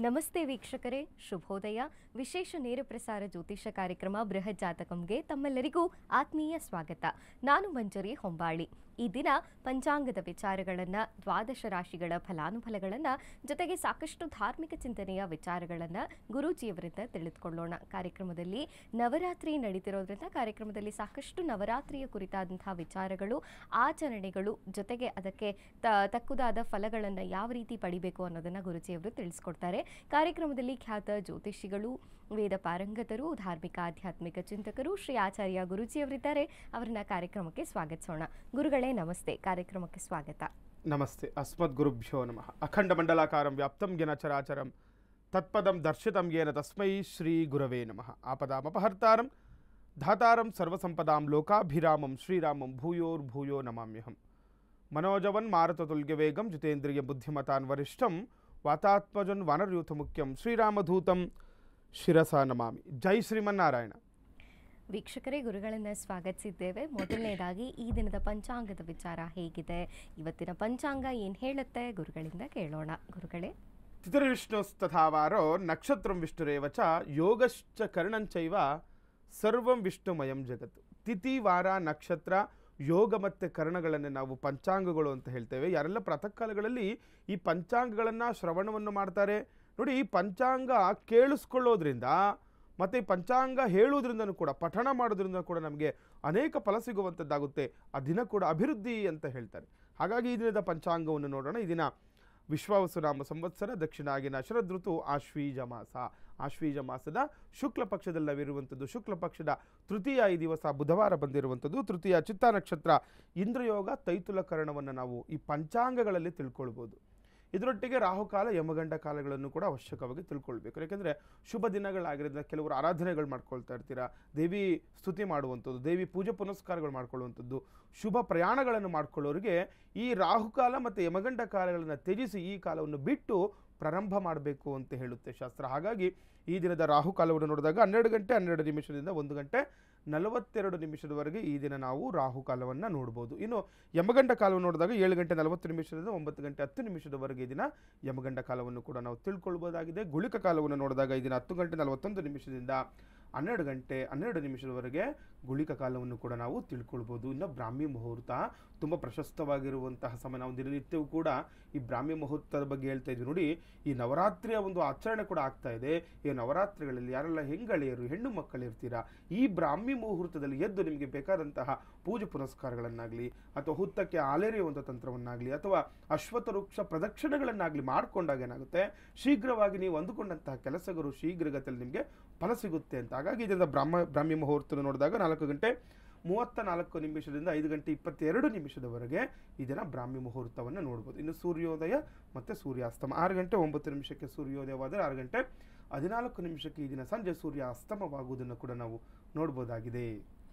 ನಮಸ್ತೆ ವೀಕ್ಷಕರೇ, ಶುಭೋದಯ. ವಿಶೇಷ ನೇರ ಪ್ರಸಾರ ಜ್ಯೋತಿಷ ಕಾರ್ಯಕ್ರಮ ಬೃಹತ್ ಜಾತಕಂಗೆ ತಮ್ಮೆಲ್ಲರಿಗೂ ಆತ್ಮೀಯ ಸ್ವಾಗತ. ನಾನು ಮಂಜರಿ ಹೊಂಬಾಳಿ. ಈ ದಿನ ಪಂಚಾಂಗದ ವಿಚಾರಗಳನ್ನು, ದ್ವಾದಶ ರಾಶಿಗಳ ಫಲಾನುಫಲಗಳನ್ನು, ಜೊತೆಗೆ ಸಾಕಷ್ಟು ಧಾರ್ಮಿಕ ಚಿಂತನೆಯ ವಿಚಾರಗಳನ್ನು ಗುರೂಜಿಯವರಿಂದ ತಿಳಿದುಕೊಳ್ಳೋಣ. ಕಾರ್ಯಕ್ರಮದಲ್ಲಿ ನವರಾತ್ರಿ ನಡೀತಿರೋದ್ರಿಂದ ಕಾರ್ಯಕ್ರಮದಲ್ಲಿ ಸಾಕಷ್ಟು ನವರಾತ್ರಿಯ ಕುರಿತಾದಂತಹ ವಿಚಾರಗಳು, ಆಚರಣೆಗಳು, ಜೊತೆಗೆ ಅದಕ್ಕೆ ತಕ್ಕುದಾದ ಫಲಗಳನ್ನು ಯಾವ ರೀತಿ ಪಡಿಬೇಕು ಅನ್ನೋದನ್ನು ಗುರೂಜಿಯವರು ತಿಳಿಸ್ಕೊಡ್ತಾರೆ. ಕಾರ್ಯಕ್ರಮದಲ್ಲಿ ಖ್ಯಾತ ಜ್ಯೋತಿಷಿಗಳು, ವೇದ ಪಾರಂಗತರು, ಧಾರ್ಮಿಕ ಆಧ್ಯಾತ್ಮಿಕ ಚಿಂತಕರು ಶ್ರೀ ಆಚಾರ್ಯ ಗುರೂಜಿಯವರಿದ್ದಾರೆ. ಅವರನ್ನ ಕಾರ್ಯಕ್ರಮಕ್ಕೆ ಸ್ವಾಗತಿಸೋಣ. ಗುರುಗಳೇ ನಮಸ್ತೆ, ಕಾರ್ಯಕ್ರಮಕ್ಕೆ ಸ್ವಾಗತ. ನಮಸ್ತೆ. ಅಸ್ಮದ್ ಗುರುಭ್ಯೋ ನಮಃ. ಅಖಂಡ ಮಂಡಲಾಕಾರಂ ವ್ಯಾಪ್ತಂ ಗಿನ ಚರಾಚರಂ ತತ್ಪದಂ ದರ್ಶಿತಂ ಯೇನ ತಸ್ಮೈ ಶ್ರೀ ಗುರವೇ ನಮಃ. ಆಪದಾಮಪಹರ್ತಾರಂ ಧಾತಾರಂ ಸರ್ವಸಂಪದಾಂ ಲೋಕಾಭಿರಾಮಂ ಶ್ರೀರಾಮಂ ಭೂಯೋರ್ಭೂಯೋ ನಮಾಮ್ಯಹಂ. ಮನೋಜವನ್ ಮಾರುತತುಲ್ಯ ವೇಗಂ ಜಿತೇಂದ್ರಿಯ ಬುದ್ಧಿಮತಾನ್ ವರಿಷ್ಠಂ ವಾತಾತ್ಮಜನ್ ವಾನರಯೂಥ ಮುಖ್ಯಂ ಶ್ರೀರಾಮಧೂತಂ ಶಿರಸಾ ನಮಾಮಿ. ಜೈ ಶ್ರೀಮನ್ನಾರಾಯಣ. ವೀಕ್ಷಕರೇ, ಗುರುಗಳನ್ನು ಸ್ವಾಗತಿಸಿದ್ದೇವೆ. ಮೊದಲನೇದಾಗಿ ಈ ದಿನದ ಪಂಚಾಂಗದ ವಿಚಾರ ಹೇಗಿದೆ, ಇವತ್ತಿನ ಪಂಚಾಂಗ ಏನು ಹೇಳುತ್ತೆ, ಗುರುಗಳಿಂದ ಕೇಳೋಣ. ಗುರುಗಳೇ, ತಿಥಿರ್ವಿಷ್ಣುಸ್ತಥಾವಾರೋ ನಕ್ಷತ್ರಂ ವಿಷ್ಣುರೇವ ಚ ಯೋಗಶ್ಚ ಕರ್ಣಂಚೈವ ಸರ್ವಂ ವಿಷ್ಣುಮಯಂ ಜಗತ್ತು. ತಿಥಿ, ವಾರ, ನಕ್ಷತ್ರ, ಯೋಗ ಮತ್ತು ಕರ್ಣಗಳನ್ನು ನಾವು ಪಂಚಾಂಗಗಳು ಅಂತ ಹೇಳ್ತೇವೆ. ಯಾರೆಲ್ಲ ಪ್ರಾತಃ ಕಾಲಗಳಲ್ಲಿ ಈ ಪಂಚಾಂಗಗಳನ್ನು ಶ್ರವಣವನ್ನು ಮಾಡ್ತಾರೆ ನೋಡಿ, ಈ ಪಂಚಾಂಗ ಕೇಳಿಸ್ಕೊಳ್ಳೋದ್ರಿಂದ ಮತ್ತು ಈ ಪಂಚಾಂಗ ಹೇಳುವುದರಿಂದನೂ ಕೂಡ, ಪಠಣ ಮಾಡೋದ್ರಿಂದ ಕೂಡ ನಮಗೆ ಅನೇಕ ಫಲ ಸಿಗುವಂಥದ್ದಾಗುತ್ತೆ. ಆ ದಿನ ಕೂಡ ಅಭಿವೃದ್ಧಿ ಅಂತ ಹೇಳ್ತಾರೆ. ಹಾಗಾಗಿ ಈ ದಿನದ ಪಂಚಾಂಗವನ್ನು ನೋಡೋಣ. ಈ ದಿನ ವಿಶ್ವಾವಸುನಾಮ ಸಂವತ್ಸರ, ದಕ್ಷಿಣಾಗಿನ ಶರದೃತು, ಆಶ್ವೀಜ ಮಾಸ. ಆಶ್ವೀಜ ಮಾಸದ ಶುಕ್ಲ ಪಕ್ಷದಲ್ಲವಿರುವಂಥದ್ದು, ಶುಕ್ಲ ಪಕ್ಷದ ತೃತೀಯ ಈ ದಿವಸ ಬುಧವಾರ ಬಂದಿರುವಂಥದ್ದು. ತೃತೀಯ ಚಿತ್ತ ನಕ್ಷತ್ರ, ಇಂದ್ರಯೋಗ, ತೈತುಲಕರಣವನ್ನು ನಾವು ಈ ಪಂಚಾಂಗಗಳಲ್ಲಿ ತಿಳ್ಕೊಳ್ಬೋದು. ಇದರೊಟ್ಟಿಗೆ ರಾಹುಕಾಲ, ಯಮಗಂಡ ಕಾಲಗಳನ್ನು ಕೂಡ ಅವಶ್ಯಕವಾಗಿ ತಿಳ್ಕೊಳ್ಬೇಕು. ಯಾಕೆಂದರೆ ಶುಭ ದಿನಗಳಾಗಿರೋದ್ರಿಂದ ಕೆಲವರು ಆರಾಧನೆಗಳು ಮಾಡ್ಕೊಳ್ತಾ ಇರ್ತೀರಾ, ದೇವಿ ಸ್ತುತಿ ಮಾಡುವಂಥದ್ದು, ದೇವಿ ಪೂಜೆ ಪುನಸ್ಕಾರಗಳು ಮಾಡ್ಕೊಳ್ಳುವಂಥದ್ದು, ಶುಭ ಪ್ರಯಾಣಗಳನ್ನು ಮಾಡ್ಕೊಳ್ಳೋರಿಗೆ ಈ ರಾಹುಕಾಲ ಮತ್ತು ಯಮಗಂಡ ಕಾಲಗಳನ್ನು ತ್ಯಜಿಸಿ ಈ ಕಾಲವನ್ನು ಬಿಟ್ಟು ಪ್ರಾರಂಭ ಮಾಡಬೇಕು ಅಂತ ಹೇಳುತ್ತೆ ಶಾಸ್ತ್ರ. ಹಾಗಾಗಿ ಈ ದಿನದ ರಾಹುಕಾಲವನ್ನು ನೋಡಿದಾಗ 12 ಗಂಟೆ 12 ನಿಮಿಷದಿಂದ 1 ಗಂಟೆ 42 ನಿಮಿಷದವರೆಗೆ ಈ ದಿನ ನಾವು ರಾಹುಕಾಲವನ್ನು ನೋಡ್ಬೋದು. ಇನ್ನು ಯಮಗಂಡ ಕಾಲವನ್ನು ನೋಡಿದಾಗ 7 ಗಂಟೆ 40 ನಿಮಿಷದಿಂದ 9 ಗಂಟೆ 10 ನಿಮಿಷದವರೆಗೆ ಈ ದಿನ ಯಮಗಂಡ ಕಾಲವನ್ನು ಕೂಡ ನಾವು ತಿಳ್ಕೊಳ್ಬೋದಾಗಿದೆ. ಗುಳಿಕ ಕಾಲವನ್ನು ನೋಡಿದಾಗ ಈ ದಿನ 10 ಗಂಟೆ 41 ನಿಮಿಷದಿಂದ 12 ಗಂಟೆ 12 ನಿಮಿಷದವರೆಗೆ ಗುಳಿಕ ಕಾಲವನ್ನು ಕೂಡ ನಾವು ತಿಳ್ಕೊಳ್ಬೋದು. ಇನ್ನು ಬ್ರಾಹ್ಮಿ ಮುಹೂರ್ತ ತುಂಬ ಪ್ರಶಸ್ತವಾಗಿರುವಂತಹ ಸಮಯ. ನಾವು ದಿನನಿತ್ಯವೂ ಕೂಡ ಈ ಬ್ರಾಹ್ಮಿ ಮುಹೂರ್ತದ ಬಗ್ಗೆ ಹೇಳ್ತಾ ಇದ್ವಿ ನೋಡಿ. ಈ ನವರಾತ್ರಿಯ ಒಂದು ಆಚರಣೆ ಕೂಡ ಆಗ್ತಾ ಇದೆ. ಈ ನವರಾತ್ರಿಗಳಲ್ಲಿ ಯಾರೆಲ್ಲ ಹೆಂಗಳೆಯರು, ಹೆಣ್ಣು ಮಕ್ಕಳಿರ್ತೀರಾ, ಈ ಬ್ರಾಹ್ಮಿ ಮುಹೂರ್ತದಲ್ಲಿ ಎದ್ದು ನಿಮಗೆ ಬೇಕಾದಂತಹ ಪೂಜೆ ಪುನಸ್ಕಾರಗಳನ್ನಾಗಲಿ, ಅಥವಾ ಹುತ್ತಕ್ಕೆ ಆಲೆರೆಯುವಂಥ ತಂತ್ರವನ್ನಾಗಲಿ, ಅಥವಾ ಅಶ್ವತ್ಥ ವೃಕ್ಷ ಪ್ರದಕ್ಷಿಣೆಗಳನ್ನಾಗಲಿ ಮಾಡಿಕೊಂಡಾಗ ಏನಾಗುತ್ತೆ, ಶೀಘ್ರವಾಗಿ ನೀವು ಅಂದುಕೊಂಡಂತಹ ಕೆಲಸಗಳು ಶೀಘ್ರಗತಿಯಲ್ಲಿ ನಿಮಗೆ ಫಲ ಸಿಗುತ್ತೆ ಅಂತ. ಹಾಗಾಗಿ ಇದರಿಂದ ಬ್ರಾಹ್ಮಿ ಮುಹೂರ್ತ ನೋಡಿದಾಗ 4 ಗಂಟೆ 34 ನಿಮಿಷದಿಂದ 5 ಗಂಟೆ 22 ನಿಮಿಷದವರೆಗೆ ಈ ದಿನ ಬ್ರಾಹ್ಮಿ ಮುಹೂರ್ತವನ್ನು ನೋಡ್ಬೋದು. ಇನ್ನು ಸೂರ್ಯೋದಯ ಮತ್ತು ಸೂರ್ಯಾಸ್ತಮ 6 ಗಂಟೆ 9 ನಿಮಿಷಕ್ಕೆ ಸೂರ್ಯೋದಯವಾದರೆ 6 ಗಂಟೆ 14 ನಿಮಿಷಕ್ಕೆ ಈ ದಿನ ಸಂಜೆ ಸೂರ್ಯ ಅಸ್ತಮವಾಗುವುದನ್ನು ಕೂಡ ನಾವು ನೋಡ್ಬೋದಾಗಿದೆ.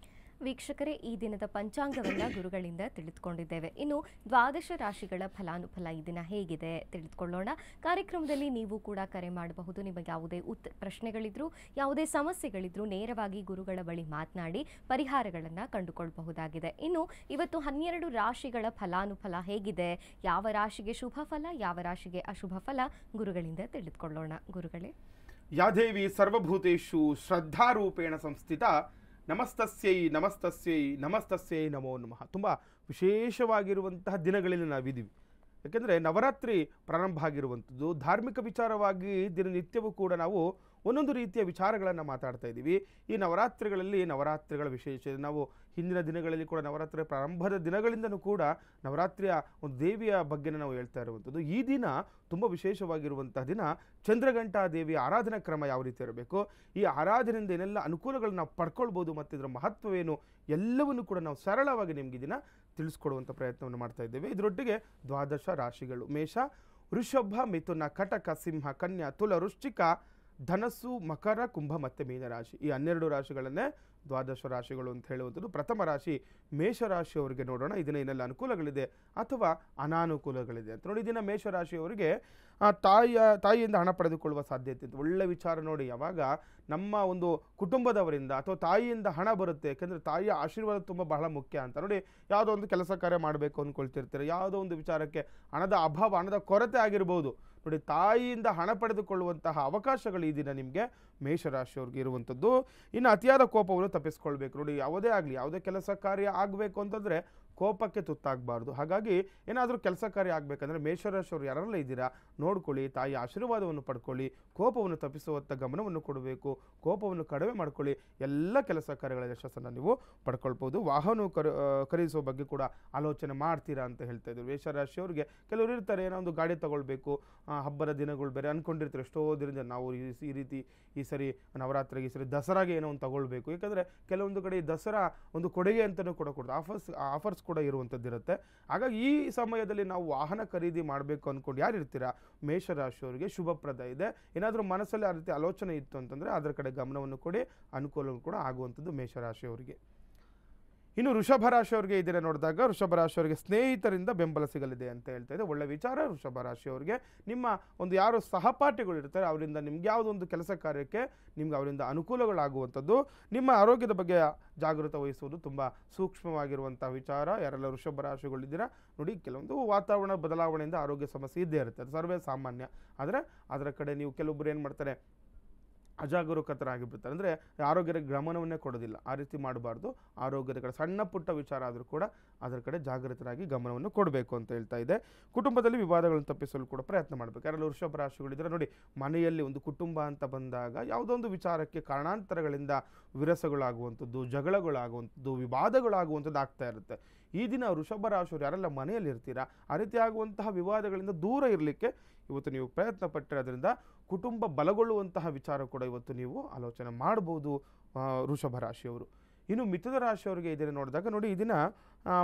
ವೀಕ್ಷಕರೇ, ಈ ದಿನದ ಪಂಚಾಂಗವನ್ನು ಗುರುಗಳಿಂದ ತಿಳಿದುಕೊಂಡಿದ್ದೇವೆ. ಇನ್ನು ದ್ವಾದಶ ರಾಶಿಗಳ ಫಲಾನುಫಲ ಈ ದಿನ ಹೇಗಿದೆ ತಿಳಿದುಕೊಳ್ಳೋಣ. ಕಾರ್ಯಕ್ರಮದಲ್ಲಿ ನೀವು ಕೂಡ ಕರೆ ಮಾಡಬಹುದು. ನಿಮಗೆ ಯಾವುದೇ ಪ್ರಶ್ನೆಗಳಿದ್ರು, ಯಾವುದೇ ಸಮಸ್ಯೆಗಳಿದ್ರು ನೇರವಾಗಿ ಗುರುಗಳ ಬಳಿ ಮಾತನಾಡಿ ಪರಿಹಾರಗಳನ್ನು ಕಂಡುಕೊಳ್ಳಬಹುದಾಗಿದೆ. ಇನ್ನು ಇವತ್ತು 12 ರಾಶಿಗಳ ಫಲಾನುಫಲ ಹೇಗಿದೆ, ಯಾವ ರಾಶಿಗೆ ಶುಭ ಫಲ, ಯಾವ ರಾಶಿಗೆ ಅಶುಭ ಫಲ, ಗುರುಗಳಿಂದ ತಿಳಿದುಕೊಳ್ಳೋಣ. ಗುರುಗಳೇ, ಯಾದೇವಿ ಸರ್ವಭೂತೇಷು ಶ್ರದ್ಧಾರೂಪೇಣ ಸಂಸ್ಥಿತ ನಮಸ್ತಸ್ಯೈ ನಮಸ್ತಸ್ಯೈ ನಮಸ್ತಸ್ಯೈ ನಮೋ ನಮಃ. ತುಂಬ ವಿಶೇಷವಾಗಿರುವಂತಹ ದಿನಗಳಲ್ಲಿ ನಾವಿದ್ದೀವಿ. ಯಾಕೆಂದರೆ ನವರಾತ್ರಿ ಪ್ರಾರಂಭ ಆಗಿರುವಂಥದ್ದು. ಧಾರ್ಮಿಕ ವಿಚಾರವಾಗಿ ದಿನನಿತ್ಯವೂ ಕೂಡ ನಾವು ಒಂದೊಂದು ರೀತಿಯ ವಿಚಾರಗಳನ್ನು ಮಾತಾಡ್ತಾ ಇದ್ದೀವಿ. ಈ ನವರಾತ್ರಿಗಳ ವಿಶೇಷ, ನಾವು ಹಿಂದಿನ ದಿನಗಳಲ್ಲಿ ಕೂಡ ನವರಾತ್ರಿ ಪ್ರಾರಂಭದ ದಿನಗಳಿಂದನೂ ಕೂಡ ನವರಾತ್ರಿಯ ಒಂದು ದೇವಿಯ ಬಗ್ಗೆ ನಾವು ಹೇಳ್ತಾ ಇರುವಂಥದ್ದು. ಈ ದಿನ ತುಂಬ ವಿಶೇಷವಾಗಿರುವಂತಹ ದಿನ. ಚಂದ್ರಘಂಟಾ ದೇವಿಯ ಆರಾಧನಾ ಕ್ರಮ ಯಾವ ರೀತಿ ಇರಬೇಕು, ಈ ಆರಾಧನೆಯಿಂದ ಏನೆಲ್ಲ ಅನುಕೂಲಗಳನ್ನು ನಾವು ಪಡ್ಕೊಳ್ಬೋದು ಮತ್ತು ಇದರ ಮಹತ್ವವೇನು, ಎಲ್ಲವನ್ನೂ ಕೂಡ ನಾವು ಸರಳವಾಗಿ ನಿಮಗೆ ದಿನ ತಿಳಿಸ್ಕೊಡುವಂಥ ಪ್ರಯತ್ನವನ್ನು ಮಾಡ್ತಾ ಇದ್ದೇವೆ. ಇದರೊಟ್ಟಿಗೆ ದ್ವಾದಶ ರಾಶಿಗಳು: ಮೇಷ, ವೃಷಭ, ಮಿಥುನ, ಕಟಕ, ಸಿಂಹ, ಕನ್ಯಾ, ತುಲ, ವೃಶ್ಚಿಕ, ಧನಸ್ಸು, ಮಕರ, ಕುಂಭ ಮತ್ತು ಮೀನರಾಶಿ. ಈ 12 ರಾಶಿಗಳನ್ನೇ ದ್ವಾದಶ ರಾಶಿಗಳು ಅಂತ ಹೇಳುವಂಥದ್ದು. ಪ್ರಥಮ ರಾಶಿ ಮೇಷರಾಶಿಯವರಿಗೆ ನೋಡೋಣ. ಇದನ್ನ ಏನೆಲ್ಲ ಅನುಕೂಲಗಳಿದೆ ಅಥವಾ ಅನಾನುಕೂಲಗಳಿದೆ ಅಂತ ನೋಡಿ. ದಿನ ಮೇಷರಾಶಿಯವರಿಗೆ ತಾಯಿಯಿಂದ ಹಣ ಪಡೆದುಕೊಳ್ಳುವ ಸಾಧ್ಯತೆ ಇತ್ತು. ಒಳ್ಳೆ ವಿಚಾರ ನೋಡಿ. ಯಾವಾಗ ನಮ್ಮ ಒಂದು ಕುಟುಂಬದವರಿಂದ ಅಥವಾ ತಾಯಿಯಿಂದ ಹಣ ಬರುತ್ತೆ, ಯಾಕೆಂದರೆ ತಾಯಿಯ ಆಶೀರ್ವಾದ ತುಂಬ ಬಹಳ ಮುಖ್ಯ ಅಂತ ನೋಡಿ. ಯಾವುದೋ ಒಂದು ಕೆಲಸ ಕಾರ್ಯ ಮಾಡಬೇಕು ಅಂದ್ಕೊಳ್ತಿರ್ತೀರ, ಯಾವುದೋ ಒಂದು ವಿಚಾರಕ್ಕೆ ಹಣದ ಅಭಾವ, ಹಣದ ಕೊರತೆ ಆಗಿರ್ಬೋದು ನೋಡಿ ತಾಯಿಯಿಂದ ಹಣ ಪಡೆದುಕೊಳ್ಳುವಂತಹ ಅವಕಾಶಗಳು ಈ ದಿನ ನಿಮಗೆ ಮೇಷರಾಶಿಯವ್ರಿಗೆ ಇರುವಂಥದ್ದು. ಇನ್ನು ಅತಿಯಾದ ಕೋಪವನ್ನು ತಪ್ಪಿಸ್ಕೊಳ್ಬೇಕು. ನೋಡಿ ಯಾವುದೇ ಆಗಲಿ, ಯಾವುದೇ ಕೆಲಸ ಕಾರ್ಯ ಆಗಬೇಕು ಅಂತಂದರೆ ಕೋಪಕ್ಕೆ ತುತ್ತಾಗಬಾರ್ದು. ಹಾಗಾಗಿ ಏನಾದರೂ ಕೆಲಸ ಕಾರ್ಯ ಆಗಬೇಕಂದ್ರೆ ಮೇಷರಾಶಿಯವರು ಯಾರೆಲ್ಲ ಇದ್ದೀರಾ ನೋಡ್ಕೊಳ್ಳಿ, ತಾಯಿ ಆಶೀರ್ವಾದವನ್ನು ಪಡ್ಕೊಳ್ಳಿ, ಕೋಪವನ್ನು ತಪ್ಪಿಸುವಂಥ ಗಮನವನ್ನು ಕೊಡಬೇಕು, ಕೋಪವನ್ನು ಕಡಿಮೆ ಮಾಡ್ಕೊಳ್ಳಿ, ಎಲ್ಲ ಕೆಲಸ ಕಾರ್ಯಗಳ ಯಶಸ್ಸನ್ನು ನೀವು ಪಡ್ಕೊಳ್ಬೋದು. ವಾಹನ ಖರೀದಿಸುವ ಬಗ್ಗೆ ಕೂಡ ಆಲೋಚನೆ ಮಾಡ್ತೀರಾ ಅಂತ ಹೇಳ್ತಾ ಇದ್ರು ಮೇಷರಾಶಿಯವರಿಗೆ. ಕೆಲವರು ಇರ್ತಾರೆ, ಏನೋ ಒಂದು ಗಾಡಿ ತಗೊಳ್ಬೇಕು, ಹಬ್ಬದ ದಿನಗಳು ಬೇರೆ ಅಂದ್ಕೊಂಡಿರ್ತಾರೆ, ಎಷ್ಟೋ ದಿನದಿಂದ ನಾವು ಈ ರೀತಿ ಈ ಸರಿ ನವರಾತ್ರಿಗೆ, ಈ ಸರಿ ದಸರಾಗೆ ಏನೋ ಒಂದು ತಗೊಳ್ಬೇಕು. ಯಾಕಂದರೆ ಕೆಲವೊಂದು ಕಡೆ ದಸರಾ ಒಂದು ಕೊಡುಗೆ ಅಂತಲೂ ಕೂಡ ಕೊಡ್ತಾರೆ, ಆಫರ್ಸ್ ಕೂಡ ಇರುವಂಥದ್ದು ಇರುತ್ತೆ. ಹಾಗಾಗಿ ಈ ಸಮಯದಲ್ಲಿ ನಾವು ವಾಹನ ಖರೀದಿ ಮಾಡಬೇಕು ಅಂದ್ಕೊಂಡು ಯಾರು ಇರ್ತೀರಾ ಮೇಷರಾಶಿಯವರಿಗೆ ಶುಭಪ್ರದ ಇದೆ. ಏನಾದರೂ ಮನಸ್ಸಲ್ಲಿ ಆ ರೀತಿ ಆಲೋಚನೆ ಇತ್ತು ಅಂತಂದರೆ ಅದರ ಕಡೆ ಗಮನವನ್ನು ಕೊಡಿ, ಅನುಕೂಲ ಕೂಡ ಆಗುವಂಥದ್ದು ಮೇಷರಾಶಿಯವರಿಗೆ. ಇನ್ನು ವೃಷಭ ರಾಶಿಯವರಿಗೆ ಇದನ್ನು ನೋಡಿದಾಗ ವೃಷಭ ರಾಶಿಯವರಿಗೆ ಸ್ನೇಹಿತರಿಂದ ಬೆಂಬಲ ಸಿಗಲಿದೆ ಅಂತ ಹೇಳ್ತಾ ಇದೆ. ಒಳ್ಳೆ ವಿಚಾರ. ವೃಷಭ ರಾಶಿಯವರಿಗೆ ನಿಮ್ಮ ಒಂದು ಯಾರು ಸಹಪಾಠಿಗಳು ಇರ್ತಾರೆ ಅವರಿಂದ ನಿಮ್ಗೆ ಯಾವುದೊಂದು ಕೆಲಸ ಕಾರ್ಯಕ್ಕೆ ನಿಮ್ಗೆ ಅವರಿಂದ ಅನುಕೂಲಗಳಾಗುವಂಥದ್ದು. ನಿಮ್ಮ ಆರೋಗ್ಯದ ಬಗ್ಗೆ ಜಾಗೃತ ವಹಿಸುವುದು ತುಂಬ ಸೂಕ್ಷ್ಮವಾಗಿರುವಂಥ ವಿಚಾರ. ಯಾರೆಲ್ಲ ವೃಷಭ ರಾಶಿಗಳಿದ್ದೀರಾ ನೋಡಿ, ಕೆಲವೊಂದು ವಾತಾವರಣ ಬದಲಾವಣೆಯಿಂದ ಆರೋಗ್ಯ ಸಮಸ್ಯೆ ಇದ್ದೇ ಇರುತ್ತೆ, ಅದು ಸರ್ವೇ ಸಾಮಾನ್ಯ. ಆದರೆ ಅದರ ಕಡೆ ನೀವು ಕೆಲವೊಬ್ಬರು ಏನು ಮಾಡ್ತಾರೆ, ಅಜಾಗರೂಕತರಾಗಿಬಿಡ್ತಾರೆ, ಅಂದರೆ ಆರೋಗ್ಯದ ಗಮನವನ್ನೇ ಕೊಡೋದಿಲ್ಲ. ಆ ರೀತಿ ಮಾಡಬಾರ್ದು. ಆರೋಗ್ಯದ ಕಡೆ ಸಣ್ಣ ಪುಟ್ಟ ವಿಚಾರ ಆದರೂ ಕೂಡ ಅದರ ಕಡೆ ಜಾಗೃತರಾಗಿ ಗಮನವನ್ನು ಕೊಡಬೇಕು ಅಂತ ಹೇಳ್ತಾ ಇದೆ. ಕುಟುಂಬದಲ್ಲಿ ವಿವಾದಗಳನ್ನು ತಪ್ಪಿಸಲು ಕೂಡ ಪ್ರಯತ್ನ ಮಾಡಬೇಕು. ಯಾರೆಲ್ಲ ವೃಷಭ ರಾಶಿಗಳಿದ್ದಾರೆ ನೋಡಿ, ಮನೆಯಲ್ಲಿ ಒಂದು ಕುಟುಂಬ ಅಂತ ಬಂದಾಗ ಯಾವುದೋ ಒಂದು ವಿಚಾರಕ್ಕೆ ಕಾರಣಾಂತರಗಳಿಂದ ವಿರಸಗಳಾಗುವಂಥದ್ದು, ಜಗಳಗಳಾಗುವಂಥದ್ದು, ವಿವಾದಗಳಾಗುವಂಥದ್ದು ಆಗ್ತಾ ಇರುತ್ತೆ. ಈ ದಿನ ವೃಷಭ ರಾಶಿಯವರು ಯಾರೆಲ್ಲ ಮನೆಯಲ್ಲಿ ಇರ್ತೀರಾ ಆ ರೀತಿ ಆಗುವಂತಹ ವಿವಾದಗಳಿಂದ ದೂರ ಇರಲಿಕ್ಕೆ ಇವತ್ತು ನೀವು ಪ್ರಯತ್ನ ಪಟ್ಟಿರೋದ್ರಿಂದ ಕುಟುಂಬ ಬಲಗೊಳ್ಳುವಂತಹ ವಿಚಾರ ಕೂಡ ಇವತ್ತು ನೀವು ಆಲೋಚನೆ ಮಾಡ್ಬೋದು ವೃಷಭ ರಾಶಿಯವರು. ಇನ್ನು ಮಿಥುನ ರಾಶಿಯವರಿಗೆ ಇದನ್ನು ನೋಡಿದಾಗ ನೋಡಿ, ಈ ದಿನ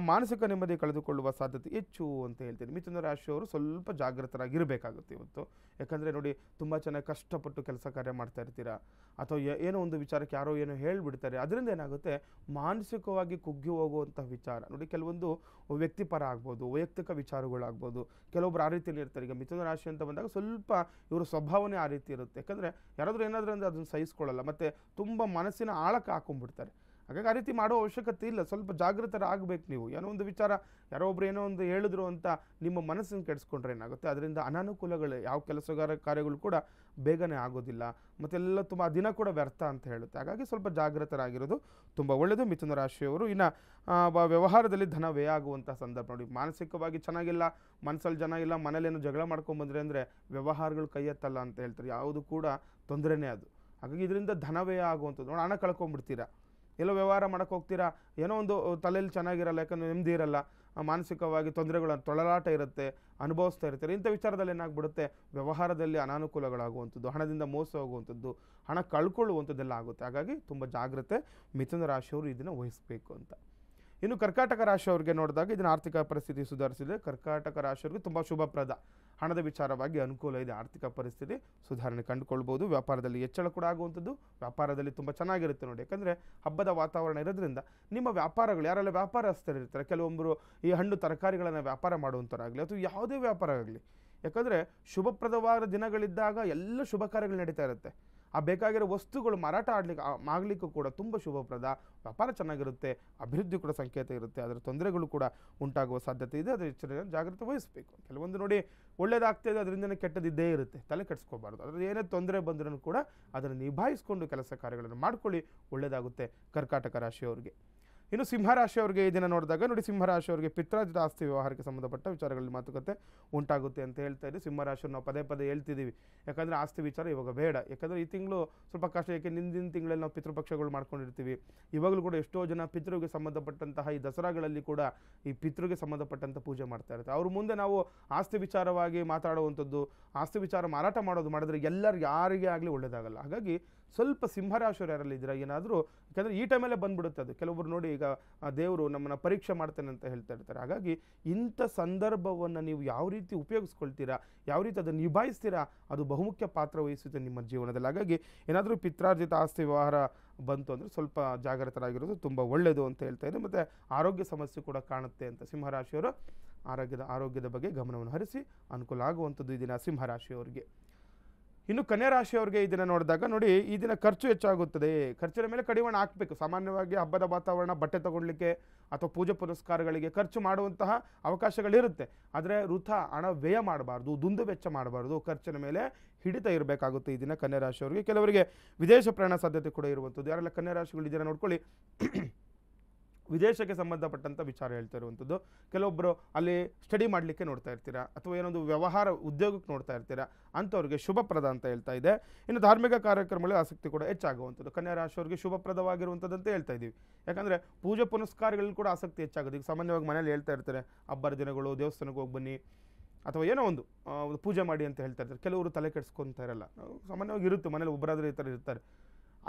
ಮಾನಸಿಕ ನೆಮ್ಮದಿ ಕಳೆದುಕೊಳ್ಳುವ ಸಾಧ್ಯತೆ ಹೆಚ್ಚು ಅಂತ ಹೇಳ್ತೀನಿ. ಮಿಥುನ ರಾಶಿಯವರು ಸ್ವಲ್ಪ ಜಾಗೃತರಾಗಿರಬೇಕಾಗುತ್ತೆ ಇವತ್ತು. ಯಾಕಂದರೆ ನೋಡಿ, ತುಂಬ ಚೆನ್ನಾಗಿ ಕಷ್ಟಪಟ್ಟು ಕೆಲಸ ಕಾರ್ಯ ಮಾಡ್ತಾ ಇರ್ತೀರಾ, ಅಥವಾ ಏನೋ ಒಂದು ವಿಚಾರಕ್ಕೆ ಯಾರೋ ಏನೋ ಹೇಳಿಬಿಡ್ತಾರೆ, ಅದರಿಂದ ಏನಾಗುತ್ತೆ ಮಾನಸಿಕವಾಗಿ ಕುಗ್ಗಿ ಹೋಗುವಂಥ ವಿಚಾರ. ನೋಡಿ, ಕೆಲವೊಂದು ವ್ಯಕ್ತಿಪರ ಆಗ್ಬೋದು, ವೈಯಕ್ತಿಕ ವಿಚಾರಗಳಾಗ್ಬೋದು, ಕೆಲವೊಬ್ರು ಆ ರೀತಿಯಲ್ಲಿ ಇರ್ತಾರೆ. ಈಗ ಮಿಥುನ ರಾಶಿ ಅಂತ ಬಂದಾಗ ಸ್ವಲ್ಪ ಇವರ ಸ್ವಭಾವನೆ ಆ ರೀತಿ ಇರುತ್ತೆ. ಯಾಕಂದರೆ ಯಾರಾದರೂ ಏನಾದರೂ ಅಂದರೆ ಅದನ್ನು ಸಹಿಸ್ಕೊಳ್ಳಲ್ಲ, ಮತ್ತು ತುಂಬ ಮನಸ್ಸಿನ ಆಳಕ್ಕೆ ಹಾಕೊಂಡ್ಬಿಡ್ತಾರೆ. ಹಾಗಾಗಿ ಆ ರೀತಿ ಮಾಡೋ ಅವಶ್ಯಕತೆ ಇಲ್ಲ. ಸ್ವಲ್ಪ ಜಾಗೃತರಾಗಬೇಕು ನೀವು. ಏನೋ ಒಂದು ವಿಚಾರ ಯಾರೋ ಒಬ್ರು ಏನೋ ಒಂದು ಹೇಳಿದ್ರು ಅಂತ ನಿಮ್ಮ ಮನಸ್ಸನ್ನು ಕೆಡಿಸ್ಕೊಂಡ್ರೆ ಏನಾಗುತ್ತೆ, ಅದರಿಂದ ಅನಾನುಕೂಲಗಳು, ಯಾವ ಕಾರ್ಯಗಳು ಕೂಡ ಬೇಗನೆ ಆಗೋದಿಲ್ಲ, ಮತ್ತೆಲ್ಲ ತುಂಬ ದಿನ ಕೂಡ ವ್ಯರ್ಥ ಅಂತ ಹೇಳುತ್ತೆ. ಹಾಗಾಗಿ ಸ್ವಲ್ಪ ಜಾಗೃತರಾಗಿರೋದು ತುಂಬ ಒಳ್ಳೆಯದು ಮಿಥುನ ರಾಶಿಯವರು. ಇನ್ನು ವ್ಯವಹಾರದಲ್ಲಿ ಧನ ವ್ಯಯ ಆಗುವಂಥ ಸಂದರ್ಭ ನೋಡಿ, ಮಾನಸಿಕವಾಗಿ ಚೆನ್ನಾಗಿಲ್ಲ, ಮನಸ್ಸಲ್ಲಿ ಜನ ಇಲ್ಲ, ಮನೇಲೇನು ಜಗಳ ಮಾಡ್ಕೊಂಬಂದ್ರೆ ಅಂದರೆ ವ್ಯವಹಾರಗಳು ಕೈ ಎತ್ತಲ್ಲ ಅಂತ ಹೇಳ್ತಾರೆ. ಯಾವುದು ಕೂಡ ತೊಂದರೆನೇ ಅದು. ಹಾಗಾಗಿ ಇದರಿಂದ ಧನ ವ್ಯಯ ಆಗುವಂಥದ್ದು ನೋಡಿ, ಹಣ ಕಳ್ಕೊಂಡ್ಬಿಡ್ತೀರಾ, ಎಲ್ಲೋ ವ್ಯವಹಾರ ಮಾಡೋಕ್ಕೆ ಹೋಗ್ತೀರಾ, ಏನೋ ಒಂದು ತಲೆಯಲ್ಲಿ ಚೆನ್ನಾಗಿರಲ್ಲ, ಯಾಕಂದರೆ ನೆಮ್ಮದಿ ಇರಲ್ಲ, ಮಾನಸಿಕವಾಗಿ ತೊಂದರೆಗಳ ತೊಳಲಾಟ ಇರುತ್ತೆ, ಅನುಭವಿಸ್ತಾ ಇರ್ತಾರೆ. ಇಂಥ ವಿಚಾರದಲ್ಲಿ ಏನಾಗ್ಬಿಡುತ್ತೆ, ವ್ಯವಹಾರದಲ್ಲಿ ಅನಾನುಕೂಲಗಳಾಗುವಂಥದ್ದು, ಹಣದಿಂದ ಮೋಸ ಹೋಗುವಂಥದ್ದು, ಹಣ ಕಳ್ಕೊಳ್ಳುವಂಥದ್ದೆಲ್ಲ ಆಗುತ್ತೆ. ಹಾಗಾಗಿ ತುಂಬ ಜಾಗ್ರತೆ ಮಿಥುನ ರಾಶಿಯವರು ಇದನ್ನು ವಹಿಸಬೇಕು ಅಂತ. ಇನ್ನು ಕರ್ಕಾಟಕ ರಾಶಿಯವರಿಗೆ ನೋಡಿದಾಗ ಇದನ್ನು ಆರ್ಥಿಕ ಪರಿಸ್ಥಿತಿ ಸುಧಾರಿಸಿದೆ. ಕರ್ಕಾಟಕ ರಾಶಿಯವರಿಗೆ ತುಂಬ ಶುಭಪ್ರದ, ಹಣದ ವಿಚಾರವಾಗಿ ಅನುಕೂಲ ಇದೆ, ಆರ್ಥಿಕ ಪರಿಸ್ಥಿತಿ ಸುಧಾರಣೆ ಕಂಡುಕೊಳ್ಬೋದು. ವ್ಯಾಪಾರದಲ್ಲಿ ಹೆಚ್ಚಳ ಕೂಡ ಆಗುವಂಥದ್ದು, ವ್ಯಾಪಾರದಲ್ಲಿ ತುಂಬ ಚೆನ್ನಾಗಿರುತ್ತೆ ನೋಡಿ. ಯಾಕಂದರೆ ಹಬ್ಬದ ವಾತಾವರಣ ಇರೋದ್ರಿಂದ ನಿಮ್ಮ ವ್ಯಾಪಾರಗಳು, ಯಾರೆಲ್ಲ ವ್ಯಾಪಾರಸ್ಥರು ಇರ್ತಾರೆ, ಕೆಲವೊಬ್ಬರು ಈ ಹಣ್ಣು ತರಕಾರಿಗಳನ್ನು ವ್ಯಾಪಾರ ಮಾಡುವಂಥರಾಗಲಿ ಅಥವಾ ಯಾವುದೇ ವ್ಯಾಪಾರ ಆಗಲಿ, ಯಾಕಂದರೆ ಶುಭಪ್ರದವಾದ ದಿನಗಳಿದ್ದಾಗ ಎಲ್ಲ ಶುಭ ಕಾರ್ಯಗಳು ನಡೀತಾ ಇರುತ್ತೆ. ಆ ಬೇಕಾಗಿರೋ ವಸ್ತುಗಳು ಮಾರಾಟ ಆಗಲಿಕ್ಕೂ ಕೂಡ ತುಂಬ ಶುಭಪ್ರದ, ವ್ಯಾಪಾರ ಚೆನ್ನಾಗಿರುತ್ತೆ, ಅಭಿವೃದ್ಧಿ ಕೂಡ ಸಂಕೇತ ಇರುತ್ತೆ, ಅದರ ತೊಂದರೆಗಳು ಕೂಡ ಉಂಟಾಗುವ ಸಾಧ್ಯತೆ ಇದೆ. ಅದರ ಎಚ್ಚರಿಕೆಯನ್ನು ಜಾಗ್ರತೆ ವಹಿಸಬೇಕು. ಕೆಲವೊಂದು ನೋಡಿ ಒಳ್ಳೇದಾಗ್ತಾಯಿದೆ, ಅದರಿಂದನೇ ಕೆಟ್ಟದಿದ್ದೇ ಇರುತ್ತೆ, ತಲೆ ಕೆಡಿಸ್ಕೋಬಾರ್ದು. ಅದರಲ್ಲಿ ಏನೇ ತೊಂದರೆ ಬಂದ್ರೂ ಕೂಡ ಅದನ್ನು ನಿಭಾಯಿಸಿಕೊಂಡು ಕೆಲಸ ಕಾರ್ಯಗಳನ್ನು ಮಾಡ್ಕೊಳ್ಳಿ, ಒಳ್ಳೆಯದಾಗುತ್ತೆ ಕರ್ಕಾಟಕ ರಾಶಿಯವರಿಗೆ. ಇನ್ನು ಸಿಂಹರಾಶಿಯವರಿಗೆ ಈ ದಿನ ನೋಡಿದಾಗ ನೋಡಿ, ಸಿಂಹರಾಶಿಯವರಿಗೆ ಪಿತ್ರಾರ್ಜಿತ ಆಸ್ತಿ ವ್ಯವಹಾರಕ್ಕೆ ಸಂಬಂಧಪಟ್ಟ ವಿಚಾರಗಳಲ್ಲಿ ಮಾತುಕತೆ ಉಂಟಾಗುತ್ತೆ ಅಂತ ಹೇಳ್ತಾ ಇದ್ದೀವಿ. ಸಿಂಹರಾಶಿಯವ್ರು ನಾವು ಪದೇ ಪದೇ ಹೇಳ್ತಿದ್ದೀವಿ, ಯಾಕಂದರೆ ಆಸ್ತಿ ವಿಚಾರ ಇವಾಗ ಬೇಡ. ಯಾಕಂದರೆ ಈ ತಿಂಗಳು ಸ್ವಲ್ಪ ಕಷ್ಟ, ಯಾಕೆ ಹಿಂದಿನ ತಿಂಗಳಲ್ಲಿ ನಾವು ಪಿತೃಪಕ್ಷಗಳು ಮಾಡ್ಕೊಂಡಿರ್ತೀವಿ. ಇವಾಗಲೂ ಕೂಡ ಎಷ್ಟೋ ಜನ ಪಿತೃಗೆ ಸಂಬಂಧಪಟ್ಟಂತಹ ಈ ದಸರಾಗಳಲ್ಲಿ ಕೂಡ ಈ ಪಿತೃಗೆ ಸಂಬಂಧಪಟ್ಟಂಥ ಪೂಜೆ ಮಾಡ್ತಾ ಇರ್ತಾರೆ. ಅವ್ರ ಮುಂದೆ ನಾವು ಆಸ್ತಿ ವಿಚಾರವಾಗಿ ಮಾತಾಡುವಂಥದ್ದು, ಆಸ್ತಿ ವಿಚಾರ ಮಾರಾಟ ಮಾಡಿದ್ರೆ ಯಾರಿಗೆ ಆಗಲಿ ಒಳ್ಳೆಯದಾಗಲ್ಲ. ಹಾಗಾಗಿ ಸ್ವಲ್ಪ ಸಿಂಹರಾಶಿಯವರು ಯಾರಲ್ಲಿ ಇದ್ದೀರಾ ಏನಾದರೂ, ಯಾಕಂದರೆ ಈ ಟೈಮಲ್ಲೇ ಬಂದ್ಬಿಡುತ್ತೆ ಅದು. ಕೆಲವೊಬ್ರು ನೋಡಿ, ಈಗ ದೇವರು ನಮ್ಮನ್ನು ಪರೀಕ್ಷೆ ಮಾಡ್ತೇನೆ ಅಂತ ಹೇಳ್ತಾ ಇರ್ತಾರೆ. ಹಾಗಾಗಿ ಇಂಥ ಸಂದರ್ಭವನ್ನು ನೀವು ಯಾವ ರೀತಿ ಉಪಯೋಗಿಸ್ಕೊಳ್ತೀರಾ, ಯಾವ ರೀತಿ ಅದನ್ನು ನಿಭಾಯಿಸ್ತೀರಾ, ಅದು ಬಹುಮುಖ್ಯ ಪಾತ್ರ ವಹಿಸುತ್ತೆ ನಿಮ್ಮ ಜೀವನದಲ್ಲಿ. ಹಾಗಾಗಿ ಏನಾದರೂ ಪಿತ್ರಾರ್ಜಿತ ಆಸ್ತಿ ವ್ಯವಹಾರ ಬಂತು ಅಂದರೆ ಸ್ವಲ್ಪ ಜಾಗೃತರಾಗಿರೋದು ತುಂಬ ಒಳ್ಳೆಯದು ಅಂತ ಹೇಳ್ತಾ ಇದೆ. ಮತ್ತು ಆರೋಗ್ಯ ಸಮಸ್ಯೆ ಕೂಡ ಕಾಣುತ್ತೆ ಅಂತ ಸಿಂಹರಾಶಿಯವರು ಆರೋಗ್ಯದ ಬಗ್ಗೆ ಗಮನವನ್ನು ಹರಿಸಿ ಅನುಕೂಲ ಆಗುವಂಥದ್ದು ಈ ದಿನ ಸಿಂಹರಾಶಿಯವರಿಗೆ. ಇನ್ನು ಕನ್ಯಾ ರಾಶಿಯವರಿಗೆ ಈ ದಿನ ನೋಡಿದಾಗ ನೋಡಿ, ಈ ದಿನ ಖರ್ಚು ಹೆಚ್ಚಾಗುತ್ತದೆ. ಖರ್ಚಿನ ಮೇಲೆ ಕಡಿವಾಣ ಹಾಕಬೇಕು. ಸಾಮಾನ್ಯವಾಗಿ ಹಬ್ಬದ ವಾತಾವರಣ, ಬಟ್ಟೆ ತಗೊಳ್ಳಿಕ್ಕೆ ಅಥವಾ ಪೂಜೆ ಪುನಸ್ಕಾರಗಳಿಗೆ ಖರ್ಚು ಮಾಡುವಂತಹ ಅವಕಾಶಗಳಿರುತ್ತೆ. ಆದರೆ ವೃಥಾ ಹಣ ವ್ಯಯ ಮಾಡಬಾರ್ದು, ದುಂದು ವೆಚ್ಚ ಮಾಡಬಾರ್ದು. ಖರ್ಚಿನ ಮೇಲೆ ಹಿಡಿತ ಇರಬೇಕಾಗುತ್ತೆ ಈ ದಿನ ಕನ್ಯಾ ರಾಶಿಯವರಿಗೆ. ಕೆಲವರಿಗೆ ವಿದೇಶ ಪ್ರಯಾಣ ಸಾಧ್ಯತೆ ಕೂಡ ಇರುವಂಥದ್ದು. ಯಾರೆಲ್ಲ ಕನ್ಯಾ ರಾಶಿಗಳು ಇದನ್ನು ನೋಡ್ಕೊಳ್ಳಿ, ವಿದೇಶಕ್ಕೆ ಸಂಬಂಧಪಟ್ಟಂಥ ವಿಚಾರ ಹೇಳ್ತಾ ಇರುವಂಥದ್ದು. ಕೆಲವೊಬ್ಬರು ಅಲ್ಲಿ ಸ್ಟಡಿ ಮಾಡಲಿಕ್ಕೆ ನೋಡ್ತಾ ಇರ್ತೀರಾ, ಅಥವಾ ಏನೊಂದು ವ್ಯವಹಾರ ಉದ್ಯೋಗಕ್ಕೆ ನೋಡ್ತಾ ಇರ್ತೀರಾ, ಅಂಥವ್ರಿಗೆ ಶುಭಪ್ರದ ಅಂತ ಹೇಳ್ತಾ ಇದೆ. ಇನ್ನು ಧಾರ್ಮಿಕ ಕಾರ್ಯಕ್ರಮಗಳಲ್ಲಿ ಆಸಕ್ತಿ ಕೂಡ ಹೆಚ್ಚಾಗುವಂಥದ್ದು. ಕನ್ಯಾ ರಾಶಿಯವರಿಗೆ ಶುಭಪ್ರದವಾಗಿರುವಂಥದ್ದು ಅಂತ ಹೇಳ್ತಾ ಇದ್ದೀವಿ. ಯಾಕಂದರೆ ಪೂಜೆ ಪುನಸ್ಕಾರಗಳಲ್ಲಿ ಕೂಡ ಆಸಕ್ತಿ ಹೆಚ್ಚಾಗುತ್ತೆ. ಈಗ ಸಾಮಾನ್ಯವಾಗಿ ಮನೇಲಿ ಹೇಳ್ತಾ ಇರ್ತಾರೆ, ಹಬ್ಬದ ದಿನಗಳು ದೇವಸ್ಥಾನಕ್ಕೆ ಹೋಗಿ ಬನ್ನಿ ಅಥವಾ ಏನೋ ಒಂದು ಪೂಜೆ ಮಾಡಿ ಅಂತ ಹೇಳ್ತಾ ಇರ್ತಾರೆ. ಕೆಲವರು ತಲೆ ಕೆಡಿಸ್ಕೊತಾ ಇರಲ್ಲ, ಸಾಮಾನ್ಯವಾಗಿ ಇರುತ್ತೆ ಮನೇಲಿ ಒಬ್ಬರಾದರೂ ಈ ಥರ ಇರ್ತಾರೆ.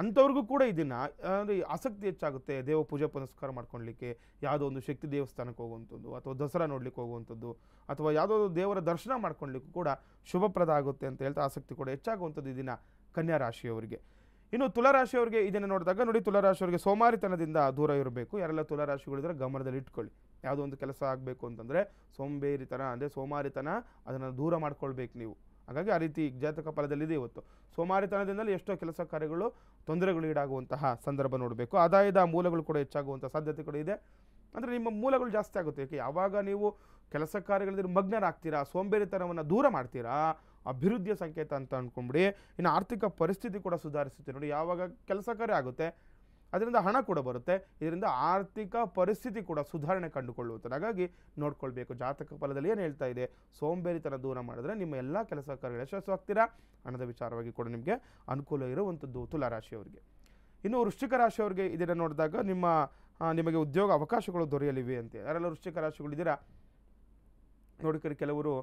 ಅಂಥವ್ರಿಗೂ ಕೂಡ ಇದನ್ನು ಅಂದರೆ ಆಸಕ್ತಿ ಹೆಚ್ಚಾಗುತ್ತೆ. ದೇವ ಪೂಜೆ ಪುನಸ್ಕಾರ ಮಾಡ್ಕೊಳ್ಲಿಕ್ಕೆ, ಯಾವುದೋ ಒಂದು ಶಕ್ತಿ ದೇವಸ್ಥಾನಕ್ಕೆ ಹೋಗುವಂಥದ್ದು, ಅಥವಾ ದಸರಾ ನೋಡ್ಲಿಕ್ಕೆ ಹೋಗುವಂಥದ್ದು, ಅಥವಾ ಯಾವುದೋ ದೇವರ ದರ್ಶನ ಮಾಡ್ಕೊಳ್ಲಿಕ್ಕೂ ಕೂಡ ಶುಭಪ್ರದ ಆಗುತ್ತೆ ಅಂತ ಹೇಳ್ತಾ ಆಸಕ್ತಿ ಕೂಡ ಹೆಚ್ಚಾಗುವಂಥದ್ದು ಈ ದಿನ ಕನ್ಯಾ ರಾಶಿಯವರಿಗೆ. ಇನ್ನು ತುಲಾರಾಶಿಯವರಿಗೆ ಇದನ್ನು ನೋಡಿದಾಗ ನೋಡಿ, ತುಲಾರಾಶಿಯವರಿಗೆ ಸೋಮಾರಿತನದಿಂದ ದೂರ ಇರಬೇಕು. ಯಾರೆಲ್ಲ ತುಲಾರಾಶಿಗಳಿದ್ರೆ ಗಮನದಲ್ಲಿ ಇಟ್ಕೊಳ್ಳಿ. ಯಾವುದೋ ಒಂದು ಕೆಲಸ ಆಗಬೇಕು ಅಂತಂದರೆ ಸೋಂಬೇರಿತನ ಅಂದರೆ ಸೋಮಾರಿತನ, ಅದನ್ನು ದೂರ ಮಾಡ್ಕೊಳ್ಬೇಕು ನೀವು. ಹಾಗಾಗಿ ಆ ರೀತಿ ಜಾತಕ ಫಲದಲ್ಲಿದೆ. ಇವತ್ತು ಸೋಮಾರಿತನದಿಂದಲೇ ಎಷ್ಟೋ ಕೆಲಸ ಕಾರ್ಯಗಳು ತೊಂದರೆಗಳು ಈಡಾಗುವಂತಹ ಸಂದರ್ಭ ನೋಡಬೇಕು. ಆದಾಯದ ಮೂಲಗಳು ಕೂಡ ಹೆಚ್ಚಾಗುವಂಥ ಸಾಧ್ಯತೆ ಕೂಡ ಇದೆ. ಅಂದರೆ ನಿಮ್ಮ ಮೂಲಗಳು ಜಾಸ್ತಿ ಆಗುತ್ತೆ. ಏಕೆ, ಯಾವಾಗ ನೀವು ಕೆಲಸ ಕಾರ್ಯಗಳಲ್ಲಿ ಮಗ್ನರಾಗ್ತೀರಾ, ಸೋಂಬೇರಿತನವನ್ನು ದೂರ ಮಾಡ್ತೀರಾ, ಅಭಿವೃದ್ಧಿಯ ಸಂಕೇತ ಅಂತ ಅಂದ್ಕೊಂಡ್ಬಿಡಿ. ಇನ್ನು ಆರ್ಥಿಕ ಪರಿಸ್ಥಿತಿ ಕೂಡ ಸುಧಾರಿಸುತ್ತೆ ನೋಡಿ. ಯಾವಾಗ ಕೆಲಸ ಕಾರ್ಯ ಆಗುತ್ತೆ ಅದರಿಂದ ಹಣ ಕೂಡ ಬರುತ್ತೆ, ಇದರಿಂದ ಆರ್ಥಿಕ ಪರಿಸ್ಥಿತಿ ಕೂಡ ಸುಧಾರಣೆ ಕಂಡುಕೊಳ್ಳುತ್ತದೆ. ಹಾಗಾಗಿ ನೋಡ್ಕೊಳ್ಬೇಕು. ಜಾತಕ ಫಲದಲ್ಲಿ ಏನು ಹೇಳ್ತಾ ಇದೆ, ಸೋಂಬೇರಿತನ ದೂರ ಮಾಡಿದ್ರೆ ನಿಮ್ಮ ಎಲ್ಲ ಕೆಲಸ ಕಾರ್ಯಗಳು ಯಶಸ್ವಾಗ್ತೀರಾ. ಹಣದ ವಿಚಾರವಾಗಿ ಕೂಡ ನಿಮಗೆ ಅನುಕೂಲ ಇರುವಂಥದ್ದು ತುಲಾರಾಶಿಯವರಿಗೆ. ಇನ್ನು ವೃಶ್ಚಿಕ ರಾಶಿಯವರಿಗೆ ಇದನ್ನು ನೋಡಿದಾಗ ನಿಮಗೆ ಉದ್ಯೋಗ ಅವಕಾಶಗಳು ದೊರೆಯಲಿವೆ ಅಂತ. ಯಾರೆಲ್ಲ ವೃಶ್ಚಿಕ ರಾಶಿಗಳಿದ್ದೀರಾ ನೋಡಿ, ಕೆಲವರು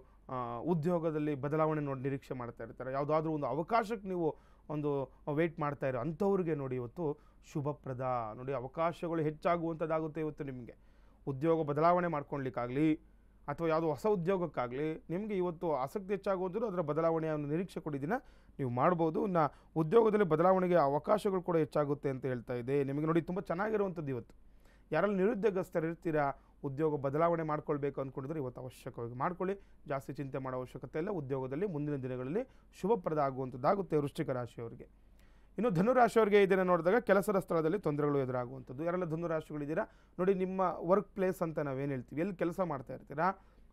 ಉದ್ಯೋಗದಲ್ಲಿ ಬದಲಾವಣೆ ನೋಡಿ ನಿರೀಕ್ಷೆ ಮಾಡ್ತಾ ಇರ್ತಾರೆ. ಯಾವುದಾದ್ರೂ ಒಂದು ಅವಕಾಶಕ್ಕೆ ನೀವು ಒಂದು ವೆಯ್ಟ್ ಮಾಡ್ತಾ ಇರೋ ಅಂಥವ್ರಿಗೆ ನೋಡಿ ಇವತ್ತು ಶುಭಪ್ರದ. ನೋಡಿ, ಅವಕಾಶಗಳು ಹೆಚ್ಚಾಗುವಂಥದ್ದಾಗುತ್ತೆ ಇವತ್ತು. ನಿಮಗೆ ಉದ್ಯೋಗ ಬದಲಾವಣೆ ಮಾಡ್ಕೊಳ್ಲಿಕ್ಕಾಗಲಿ ಅಥವಾ ಯಾವುದೋ ಹೊಸ ಉದ್ಯೋಗಕ್ಕಾಗಲಿ ನಿಮಗೆ ಇವತ್ತು ಆಸಕ್ತಿ ಹೆಚ್ಚಾಗುವಂಥದ್ದು, ಅದರ ಬದಲಾವಣೆಯ ಒಂದು ನಿರೀಕ್ಷೆ ಕೂಡ ಇದನ್ನು ನೀವು ಮಾಡ್ಬೋದು. ಇನ್ನು ಉದ್ಯೋಗದಲ್ಲಿ ಬದಲಾವಣೆಗೆ ಅವಕಾಶಗಳು ಕೂಡ ಹೆಚ್ಚಾಗುತ್ತೆ ಅಂತ ಹೇಳ್ತಾ ಇದೆ. ನಿಮಗೆ ನೋಡಿ ತುಂಬ ಚೆನ್ನಾಗಿರುವಂಥದ್ದು ಇವತ್ತು. ಯಾರೆಲ್ಲ ನಿರುದ್ಯೋಗಸ್ಥರು ಇರ್ತೀರಾ, ಉದ್ಯೋಗ ಬದಲಾವಣೆ ಮಾಡ್ಕೊಳ್ಬೇಕು ಅಂದ್ಕೊಂಡಿದ್ರೆ ಇವತ್ತು ಅವಶ್ಯಕವಾಗಿ ಮಾಡ್ಕೊಳ್ಳಿ. ಜಾಸ್ತಿ ಚಿಂತೆ ಮಾಡೋ ಅವಶ್ಯಕತೆ ಇಲ್ಲ. ಉದ್ಯೋಗದಲ್ಲಿ ಮುಂದಿನ ದಿನಗಳಲ್ಲಿ ಶುಭಪ್ರದ ಆಗುವಂಥದ್ದಾಗುತ್ತೆ ವೃಶ್ಚಿಕ ರಾಶಿಯವರಿಗೆ. ಇನ್ನು ಧನುರಾಶಿಯವರಿಗೆ ಇದನ್ನು ನೋಡಿದಾಗ ಕೆಲಸದ ಸ್ಥಳದಲ್ಲಿ ತೊಂದರೆಗಳು ಎದುರಾಗುವಂಥದ್ದು. ಯಾರೆಲ್ಲ ಧನುರಾಶಿಗಳಿದ್ದೀರಾ ನೋಡಿ, ನಿಮ್ಮ ವರ್ಕ್ ಪ್ಲೇಸ್ ಅಂತ ನಾವೇನು ಹೇಳ್ತೀವಿ, ಎಲ್ಲಿ ಕೆಲಸ ಮಾಡ್ತಾ ಇರ್ತೀರಾ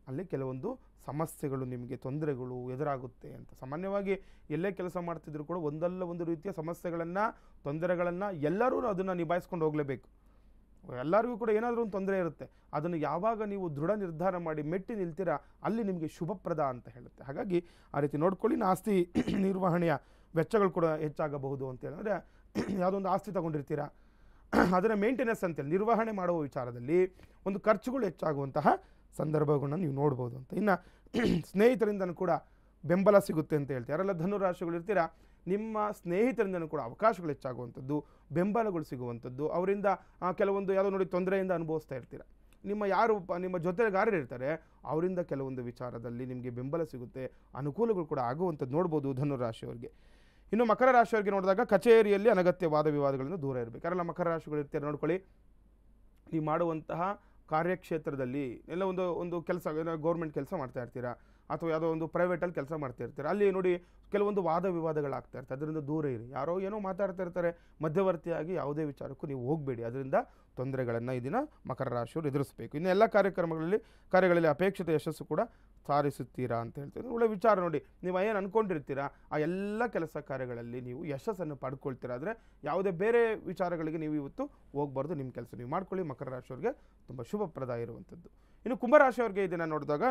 ಅಲ್ಲಿ ಕೆಲವೊಂದು ಸಮಸ್ಯೆಗಳು, ನಿಮಗೆ ತೊಂದರೆಗಳು ಎದುರಾಗುತ್ತೆ ಅಂತ. ಸಾಮಾನ್ಯವಾಗಿ ಎಲ್ಲೇ ಕೆಲಸ ಮಾಡ್ತಿದ್ರು ಕೂಡ ಒಂದಲ್ಲ ಒಂದು ರೀತಿಯ ಸಮಸ್ಯೆಗಳನ್ನು, ತೊಂದರೆಗಳನ್ನು ಎಲ್ಲರೂ ಅದನ್ನು ನಿಭಾಯಿಸ್ಕೊಂಡು ಹೋಗಲೇಬೇಕು. ಎಲ್ಲರಿಗೂ ಕೂಡ ಏನಾದರೂ ಒಂದು ತೊಂದರೆ ಇರುತ್ತೆ. ಅದನ್ನು ಯಾವಾಗ ನೀವು ದೃಢ ನಿರ್ಧಾರ ಮಾಡಿ ಮೆಟ್ಟಿ ನಿಲ್ತೀರಾ ಅಲ್ಲಿ ನಿಮಗೆ ಶುಭಪ್ರದ ಅಂತ ಹೇಳುತ್ತೆ. ಹಾಗಾಗಿ ಆ ರೀತಿ ನೋಡ್ಕೊಳ್ಳಿ. ಆಸ್ತಿ ನಿರ್ವಹಣೆಯ ವೆಚ್ಚಗಳು ಕೂಡ ಹೆಚ್ಚಾಗಬಹುದು ಅಂತ ಹೇಳಿದ್ರೆ, ಯಾವುದೋ ಒಂದು ಆಸ್ತಿ ತಗೊಂಡಿರ್ತೀರಾ, ಅದರ ಮೇಂಟೆನೆನ್ಸ್ ಅಂತೇಳಿ ನಿರ್ವಹಣೆ ಮಾಡುವ ವಿಚಾರದಲ್ಲಿ ಒಂದು ಖರ್ಚುಗಳು ಹೆಚ್ಚಾಗುವಂತಹ ಸಂದರ್ಭಗಳನ್ನ ನೀವು ನೋಡ್ಬೋದು ಅಂತ. ಇನ್ನು ಸ್ನೇಹಿತರಿಂದನೂ ಕೂಡ ಬೆಂಬಲ ಸಿಗುತ್ತೆ ಅಂತ ಹೇಳ್ತೀವಿ. ಯಾರೆಲ್ಲ ಧನುರಾಶಿಗಳು ಇರ್ತೀರಾ, ನಿಮ್ಮ ಸ್ನೇಹಿತರಿಂದನೂ ಕೂಡ ಅವಕಾಶಗಳು ಹೆಚ್ಚಾಗುವಂಥದ್ದು, ಬೆಂಬಲಗಳು ಸಿಗುವಂಥದ್ದು, ಅವರಿಂದ ಕೆಲವೊಂದು ಯಾವುದೋ ನೋಡಿ ತೊಂದರೆಯಿಂದ ಅನುಭವಿಸ್ತಾ ಇರ್ತೀರ. ನಿಮ್ಮ ಜೊತೆಗಾರರು ಇರ್ತಾರೆ, ಅವರಿಂದ ಕೆಲವೊಂದು ವಿಚಾರದಲ್ಲಿ ನಿಮಗೆ ಬೆಂಬಲ ಸಿಗುತ್ತೆ, ಅನುಕೂಲಗಳು ಕೂಡ ಆಗುವಂಥದ್ದು ನೋಡ್ಬೋದು ಧನುರಾಶಿಯವರಿಗೆ. ಇನ್ನು ಮಕರ ರಾಶಿಯವರಿಗೆ ನೋಡಿದಾಗ ಕಚೇರಿಯಲ್ಲಿ ಅನಗತ್ಯ ವಾದ ವಿವಾದಗಳಿಂದ ದೂರ ಇರಬೇಕು. ಯಾರೆಲ್ಲ ಮಕರ ರಾಶಿಗಳು ಇರ್ತಾರೆ ನೋಡ್ಕೊಳ್ಳಿ, ನೀವು ಮಾಡುವಂತಹ ಕಾರ್ಯಕ್ಷೇತ್ರದಲ್ಲಿ ಎಲ್ಲ ಒಂದು ಕೆಲಸ, ಗೌರ್ಮೆಂಟ್ ಕೆಲಸ ಮಾಡ್ತಾ ಇರ್ತೀರಾ ಅಥವಾ ಯಾವುದೋ ಒಂದು ಪ್ರೈವೇಟಲ್ಲಿ ಕೆಲಸ ಮಾಡ್ತಾ ಇರ್ತೀರ, ಅಲ್ಲಿ ನೋಡಿ ಕೆಲವೊಂದು ವಾದ ವಿವಾದಗಳಾಗ್ತಾ ಇರ್ತದೆ, ಅದರಿಂದ ದೂರ ಇರಿ. ಯಾರೋ ಏನೋ ಮಾತಾಡ್ತಾ ಇರ್ತಾರೆ, ಮಧ್ಯವರ್ತಿಯಾಗಿ ಯಾವುದೇ ವಿಚಾರಕ್ಕೂ ನೀವು ಹೋಗಬೇಡಿ. ಅದರಿಂದ ತೊಂದರೆಗಳನ್ನು ಇದನ್ನು ಮಕರ ರಾಶಿಯವರು ಎದುರಿಸಬೇಕು. ಇನ್ನು ಎಲ್ಲ ಕಾರ್ಯಗಳಲ್ಲಿ ಅಪೇಕ್ಷಿತ ಯಶಸ್ಸು ಕೂಡ ಸಾಧಿಸುತ್ತೀರಾ ಅಂತ ಹೇಳ್ತೀವಿ. ಒಳ್ಳೆ ವಿಚಾರ ನೋಡಿ, ನೀವು ಏನು ಅಂದ್ಕೊಂಡಿರ್ತೀರಾ ಆ ಎಲ್ಲ ಕೆಲಸ ಕಾರ್ಯಗಳಲ್ಲಿ ನೀವು ಯಶಸ್ಸನ್ನು ಪಡ್ಕೊಳ್ತೀರಾ. ಆದರೆ ಯಾವುದೇ ಬೇರೆ ವಿಚಾರಗಳಿಗೆ ನೀವು ಇವತ್ತು ಹೋಗಬಾರ್ದು, ನಿಮ್ಮ ಕೆಲಸ ನೀವು ಮಾಡ್ಕೊಳ್ಳಿ. ಮಕರ ರಾಶಿಯವರಿಗೆ ತುಂಬ ಶುಭಪ್ರದ ಇರುವಂಥದ್ದು. ಇನ್ನು ಕುಂಭರಾಶಿಯವರಿಗೆ ಇದನ್ನು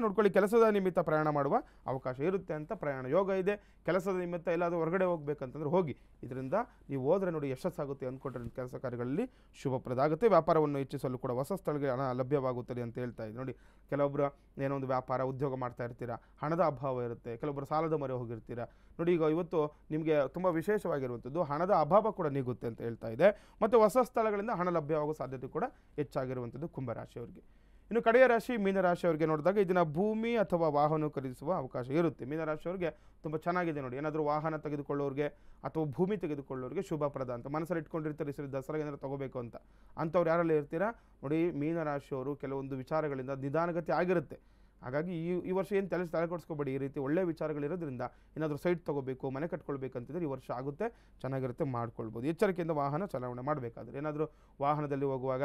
ನೋಡ್ಕೊಳ್ಳಿ, ಕೆಲಸದ ನಿಮಿತ್ತ ಪ್ರಯಾಣ ಮಾಡುವ ಅವಕಾಶ ಇರುತ್ತೆ ಅಂತ. ಪ್ರಯಾಣ ಯೋಗ ಇದೆ. ಕೆಲಸದ ನಿಮಿತ್ತ ಎಲ್ಲಾದರೂ ಹೊರಗಡೆ ಹೋಗ್ಬೇಕಂತಂದ್ರೆ ಹೋಗಿ, ಇದರಿಂದ ನೀವು ಹೋದರೆ ನೋಡಿ ಯಶಸ್ಸಾಗುತ್ತೆ ಅಂದ್ಕೊಂಡ್ರೆ ಕೆಲಸ ಕಾರ್ಯಗಳಲ್ಲಿ ಶುಭಪ್ರದ ಆಗುತ್ತೆ. ವ್ಯಾಪಾರವನ್ನು ಹೆಚ್ಚಿಸಲು ಕೂಡ ಹೊಸ ಸ್ಥಳಕ್ಕೆ ಹಣ ಲಭ್ಯವಾಗುತ್ತದೆ ಅಂತ ಹೇಳ್ತಾ ಇದೆ. ನೋಡಿ, ಕೆಲವೊಬ್ಬರು ಏನೋ ಒಂದು ವ್ಯಾಪಾರ ಉದ್ಯೋಗ ಮಾಡ್ತಾ ಇರ್ತೀರಾ, ಹಣದ ಅಭಾವ ಇರುತ್ತೆ, ಕೆಲವೊಬ್ಬರು ಸಾಲದ ಮೊರೆ ಹೋಗಿರ್ತೀರಾ. ನೋಡಿ, ಈಗ ಇವತ್ತು ನಿಮಗೆ ತುಂಬ ವಿಶೇಷವಾಗಿರುವಂಥದ್ದು ಹಣದ ಅಭಾವ ಕೂಡ ನೀಗುತ್ತೆ ಅಂತ ಹೇಳ್ತಾ ಇದೆ. ಮತ್ತು ಹೊಸ ಸ್ಥಳಗಳಿಂದ ಹಣ ಲಭ್ಯವಾಗುವ ಸಾಧ್ಯತೆ ಕೂಡ ಹೆಚ್ಚಾಗಿರುವಂಥದ್ದು ಕುಂಭರಾಶಿಯವರಿಗೆ. ಇನ್ನು ಕಡೆಯ ರಾಶಿ ಮೀನರಾಶಿಯವರಿಗೆ ನೋಡಿದಾಗ ಇದನ್ನು ಭೂಮಿ ಅಥವಾ ವಾಹನ ಖರೀದಿಸುವ ಅವಕಾಶ ಇರುತ್ತೆ. ಮೀನರಾಶಿಯವರಿಗೆ ತುಂಬ ಚೆನ್ನಾಗಿದೆ ನೋಡಿ. ಏನಾದರೂ ವಾಹನ ತೆಗೆದುಕೊಳ್ಳೋರಿಗೆ ಅಥವಾ ಭೂಮಿ ತೆಗೆದುಕೊಳ್ಳೋರಿಗೆ ಶುಭಪ್ರದ ಅಂತ ಮನಸ್ಸಲ್ಲಿ ಇಟ್ಕೊಂಡಿರ್ತಾರೆ. ಸರಿ, ದಸರಾಗೆ ಏನಾದ್ರು ತೊಗೋಬೇಕು ಅಂತ. ಅಂಥವ್ರು ಯಾರೆಲ್ಲ ಇರ್ತೀರಾ ನೋಡಿ, ಮೀನರಾಶಿಯವರು ಕೆಲವೊಂದು ವಿಚಾರಗಳಿಂದ ನಿಧಾನಗತಿ ಆಗಿರುತ್ತೆ. ಹಾಗಾಗಿ ಈ ವರ್ಷ ಏನು ತಲೆ ಕೊಡಿಸ್ಕೋಬೇಡಿ. ಈ ರೀತಿ ಒಳ್ಳೆ ವಿಚಾರಗಳಿರೋದ್ರಿಂದ ಏನಾದರೂ ಸೈಟ್ ತೊಗೋಬೇಕು, ಮನೆ ಕಟ್ಕೊಳ್ಬೇಕಂತಿದ್ರೆ ಈ ವರ್ಷ ಆಗುತ್ತೆ, ಚೆನ್ನಾಗಿರುತ್ತೆ, ಮಾಡ್ಕೊಳ್ಬೋದು. ಎಚ್ಚರಿಕೆಯಿಂದ ವಾಹನ ಚಲಾವಣೆ ಮಾಡಬೇಕಾದ್ರೆ, ಏನಾದರೂ ವಾಹನದಲ್ಲಿ ಹೋಗುವಾಗ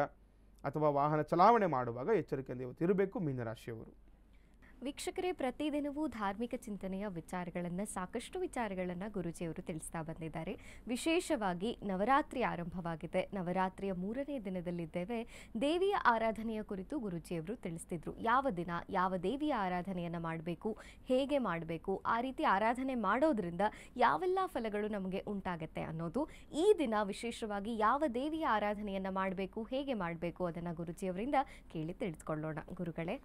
ಅಥವಾ ವಾಹನ ಚಲಾವಣೆ ಮಾಡುವಾಗ ಎಚ್ಚರಿಕೆಯಿಂದ ಇವತ್ತು ಇರಬೇಕು ಮೀನರಾಶಿಯವರು. ವೀಕ್ಷಕರೇ, ಪ್ರತಿದಿನವೂ ಧಾರ್ಮಿಕ ಚಿಂತನೆಯ ವಿಚಾರಗಳನ್ನು, ಸಾಕಷ್ಟು ವಿಚಾರಗಳನ್ನು ಗುರೂಜಿಯವರು ತಿಳಿಸ್ತಾ ಬಂದಿದ್ದಾರೆ. ವಿಶೇಷವಾಗಿ ನವರಾತ್ರಿ ಆರಂಭವಾಗಿದೆ, ನವರಾತ್ರಿಯ 3ನೇ ದಿನದಲ್ಲಿದ್ದೇವೆ. ದೇವಿಯ ಆರಾಧನೆಯ ಕುರಿತು ಗುರೂಜಿಯವರು ತಿಳಿಸ್ತಿದ್ರು. ಯಾವ ದಿನ ಯಾವ ದೇವಿಯ ಆರಾಧನೆಯನ್ನು ಮಾಡಬೇಕು, ಹೇಗೆ ಮಾಡಬೇಕು, ಆ ರೀತಿ ಆರಾಧನೆ ಮಾಡೋದ್ರಿಂದ ಯಾವೆಲ್ಲ ಫಲಗಳು ನಮಗೆ ಉಂಟಾಗತ್ತೆ ಅನ್ನೋದು. ಈ ದಿನ ವಿಶೇಷವಾಗಿ ಯಾವ ದೇವಿಯ ಆರಾಧನೆಯನ್ನು ಮಾಡಬೇಕು, ಹೇಗೆ ಮಾಡಬೇಕು ಅದನ್ನು ಗುರೂಜಿಯವರಿಂದ ಕೇಳಿ ತಿಳಿದುಕೊಳ್ಳೋಣ. ಗುರುಗಳೇ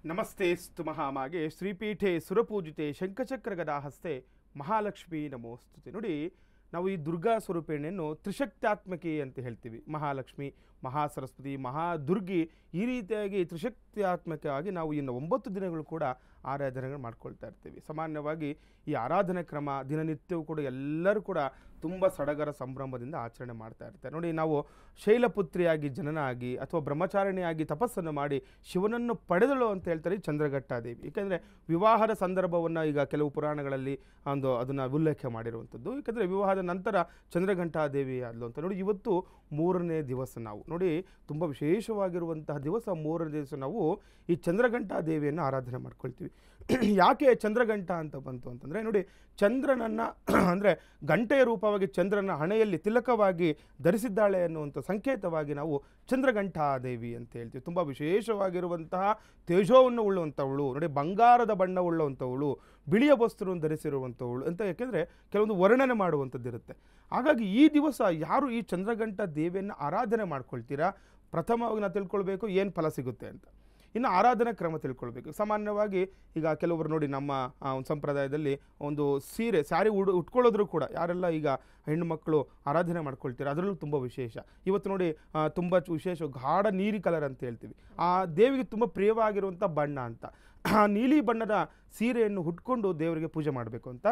ನಮಸ್ತೆ ಸ್ತು ಮಹಾಮಾಗೆ ಶ್ರೀಪೀಠೆ ಸುರಪೂಜಿತೆ ಶಂಖಚಕ್ರ ಗದಾಹಸ್ತೆ ಮಹಾಲಕ್ಷ್ಮೀ ನಮೋಸ್ತುತೆ. ನೋಡಿ, ನಾವು ಈ ದುರ್ಗಾ ಸ್ವರೂಪಿಣಿಯನ್ನು ತ್ರಿಶಕ್ತ್ಯಾತ್ಮಕಿ ಅಂತ ಹೇಳ್ತೀವಿ. ಮಹಾಲಕ್ಷ್ಮಿ, ಮಹಾಸರಸ್ವತಿ, ಮಹಾದುರ್ಗಿ, ಈ ರೀತಿಯಾಗಿ ತ್ರಿಶಕ್ತ್ಯಾತ್ಮಕವಾಗಿ ನಾವು ಇನ್ನು 9 ದಿನಗಳು ಕೂಡ ಆರಾಧನೆಗಳು ಮಾಡ್ಕೊಳ್ತಾ ಇರ್ತೀವಿ. ಸಾಮಾನ್ಯವಾಗಿ ಈ ಆರಾಧನೆ ಕ್ರಮ ದಿನನಿತ್ಯವೂ ಕೂಡ ಎಲ್ಲರೂ ಕೂಡ ತುಂಬ ಸಡಗರ ಸಂಭ್ರಮದಿಂದ ಆಚರಣೆ ಮಾಡ್ತಾ ಇರ್ತಾರೆ. ನೋಡಿ, ನಾವು ಶೈಲಪುತ್ರಿಯಾಗಿ ಜನನ ಆಗಿ ಅಥವಾ ಬ್ರಹ್ಮಚಾರಿಣಿಯಾಗಿ ತಪಸ್ಸನ್ನು ಮಾಡಿ ಶಿವನನ್ನು ಪಡೆದಳು ಅಂತ ಹೇಳ್ತಾರೆ ಚಂದ್ರಘಟ್ಟಾದೇವಿ. ಏಕೆಂದರೆ ವಿವಾಹದ ಸಂದರ್ಭವನ್ನು ಈಗ ಕೆಲವು ಪುರಾಣಗಳಲ್ಲಿ ಅದನ್ನು ಉಲ್ಲೇಖ ಮಾಡಿರುವಂಥದ್ದು. ಏಕೆಂದರೆ ವಿವಾಹದ ನಂತರ ಚಂದ್ರಘಂಟಾದೇವಿ ಆದಲು ಅಂತ. ನೋಡಿ, ಇವತ್ತು 3ನೇ ದಿವಸ. ನಾವು ನೋಡಿ, ತುಂಬ ವಿಶೇಷವಾಗಿರುವಂತಹ ದಿವಸ 3ನೇ ದಿವಸ ನಾವು ಈ ಚಂದ್ರಘಂಟಾದೇವಿಯನ್ನು ಆರಾಧನೆ ಮಾಡ್ಕೊಳ್ತೀವಿ. ಯಾಕೆ ಚಂದ್ರಘಂಟ ಅಂತ ಬಂತು ಅಂತಂದರೆ, ನೋಡಿ, ಚಂದ್ರನನ್ನು ಅಂದರೆ ಗಂಟೆಯ ರೂಪವಾಗಿ ಚಂದ್ರನ ಹಣೆಯಲ್ಲಿ ತಿಲಕವಾಗಿ ಧರಿಸಿದ್ದಾಳೆ ಅನ್ನುವಂಥ ಸಂಕೇತವಾಗಿ ನಾವು ಚಂದ್ರಘಂಟಾದೇವಿ ಅಂತ ಹೇಳ್ತೀವಿ. ತುಂಬ ವಿಶೇಷವಾಗಿರುವಂತಹ ತೇಜೋವನ್ನು ಉಳ್ಳುವಂಥವಳು, ನೋಡಿ, ಬಂಗಾರದ ಬಣ್ಣ ಉಳ್ಳುವಂಥವಳು, ಬಿಳಿಯ ವಸ್ತ್ರವನ್ನು ಧರಿಸಿರುವಂಥವಳು ಅಂತ. ಯಾಕೆಂದರೆ ಕೆಲವೊಂದು ವರ್ಣನೆ ಮಾಡುವಂಥದ್ದಿರುತ್ತೆ. ಹಾಗಾಗಿ ಈ ದಿವಸ ಯಾರು ಈ ಚಂದ್ರಘಂಟ ದೇವಿಯನ್ನು ಆರಾಧನೆ ಮಾಡ್ಕೊಳ್ತೀರಾ, ಪ್ರಥಮವಾಗಿ ನಾವು ತಿಳ್ಕೊಳ್ಬೇಕು ಏನು ಫಲ ಸಿಗುತ್ತೆ ಅಂತ. ಇನ್ನು ಆರಾಧನಾ ಕ್ರಮ ತಿಳ್ಕೊಳ್ಬೇಕು. ಸಾಮಾನ್ಯವಾಗಿ ಈಗ ಕೆಲವರು ನೋಡಿ, ನಮ್ಮ ಒಂದು ಸಂಪ್ರದಾಯದಲ್ಲಿ ಒಂದು ಸ್ಯಾರಿ ಉಟ್ಕೊಳ್ಳೋದ್ರೂ ಕೂಡ ಯಾರೆಲ್ಲ ಈಗ ಹೆಣ್ಣು ಮಕ್ಕಳು ಆರಾಧನೆ ಮಾಡ್ಕೊಳ್ತೀರ ಅದರಲ್ಲೂ ತುಂಬ ವಿಶೇಷ. ಇವತ್ತು ನೋಡಿ, ತುಂಬ ವಿಶೇಷ ಗಾಢ ನೀಲಿ ಕಲರ್ ಅಂತ ಹೇಳ್ತೀವಿ. ಆ ದೇವಿಗೆ ತುಂಬ ಪ್ರಿಯವಾಗಿರುವಂಥ ಬಣ್ಣ ಅಂತ. ಆ ನೀಲಿ ಬಣ್ಣದ ಸೀರೆಯನ್ನು ಉಟ್ಕೊಂಡು ದೇವರಿಗೆ ಪೂಜೆ ಮಾಡಬೇಕು ಅಂತ.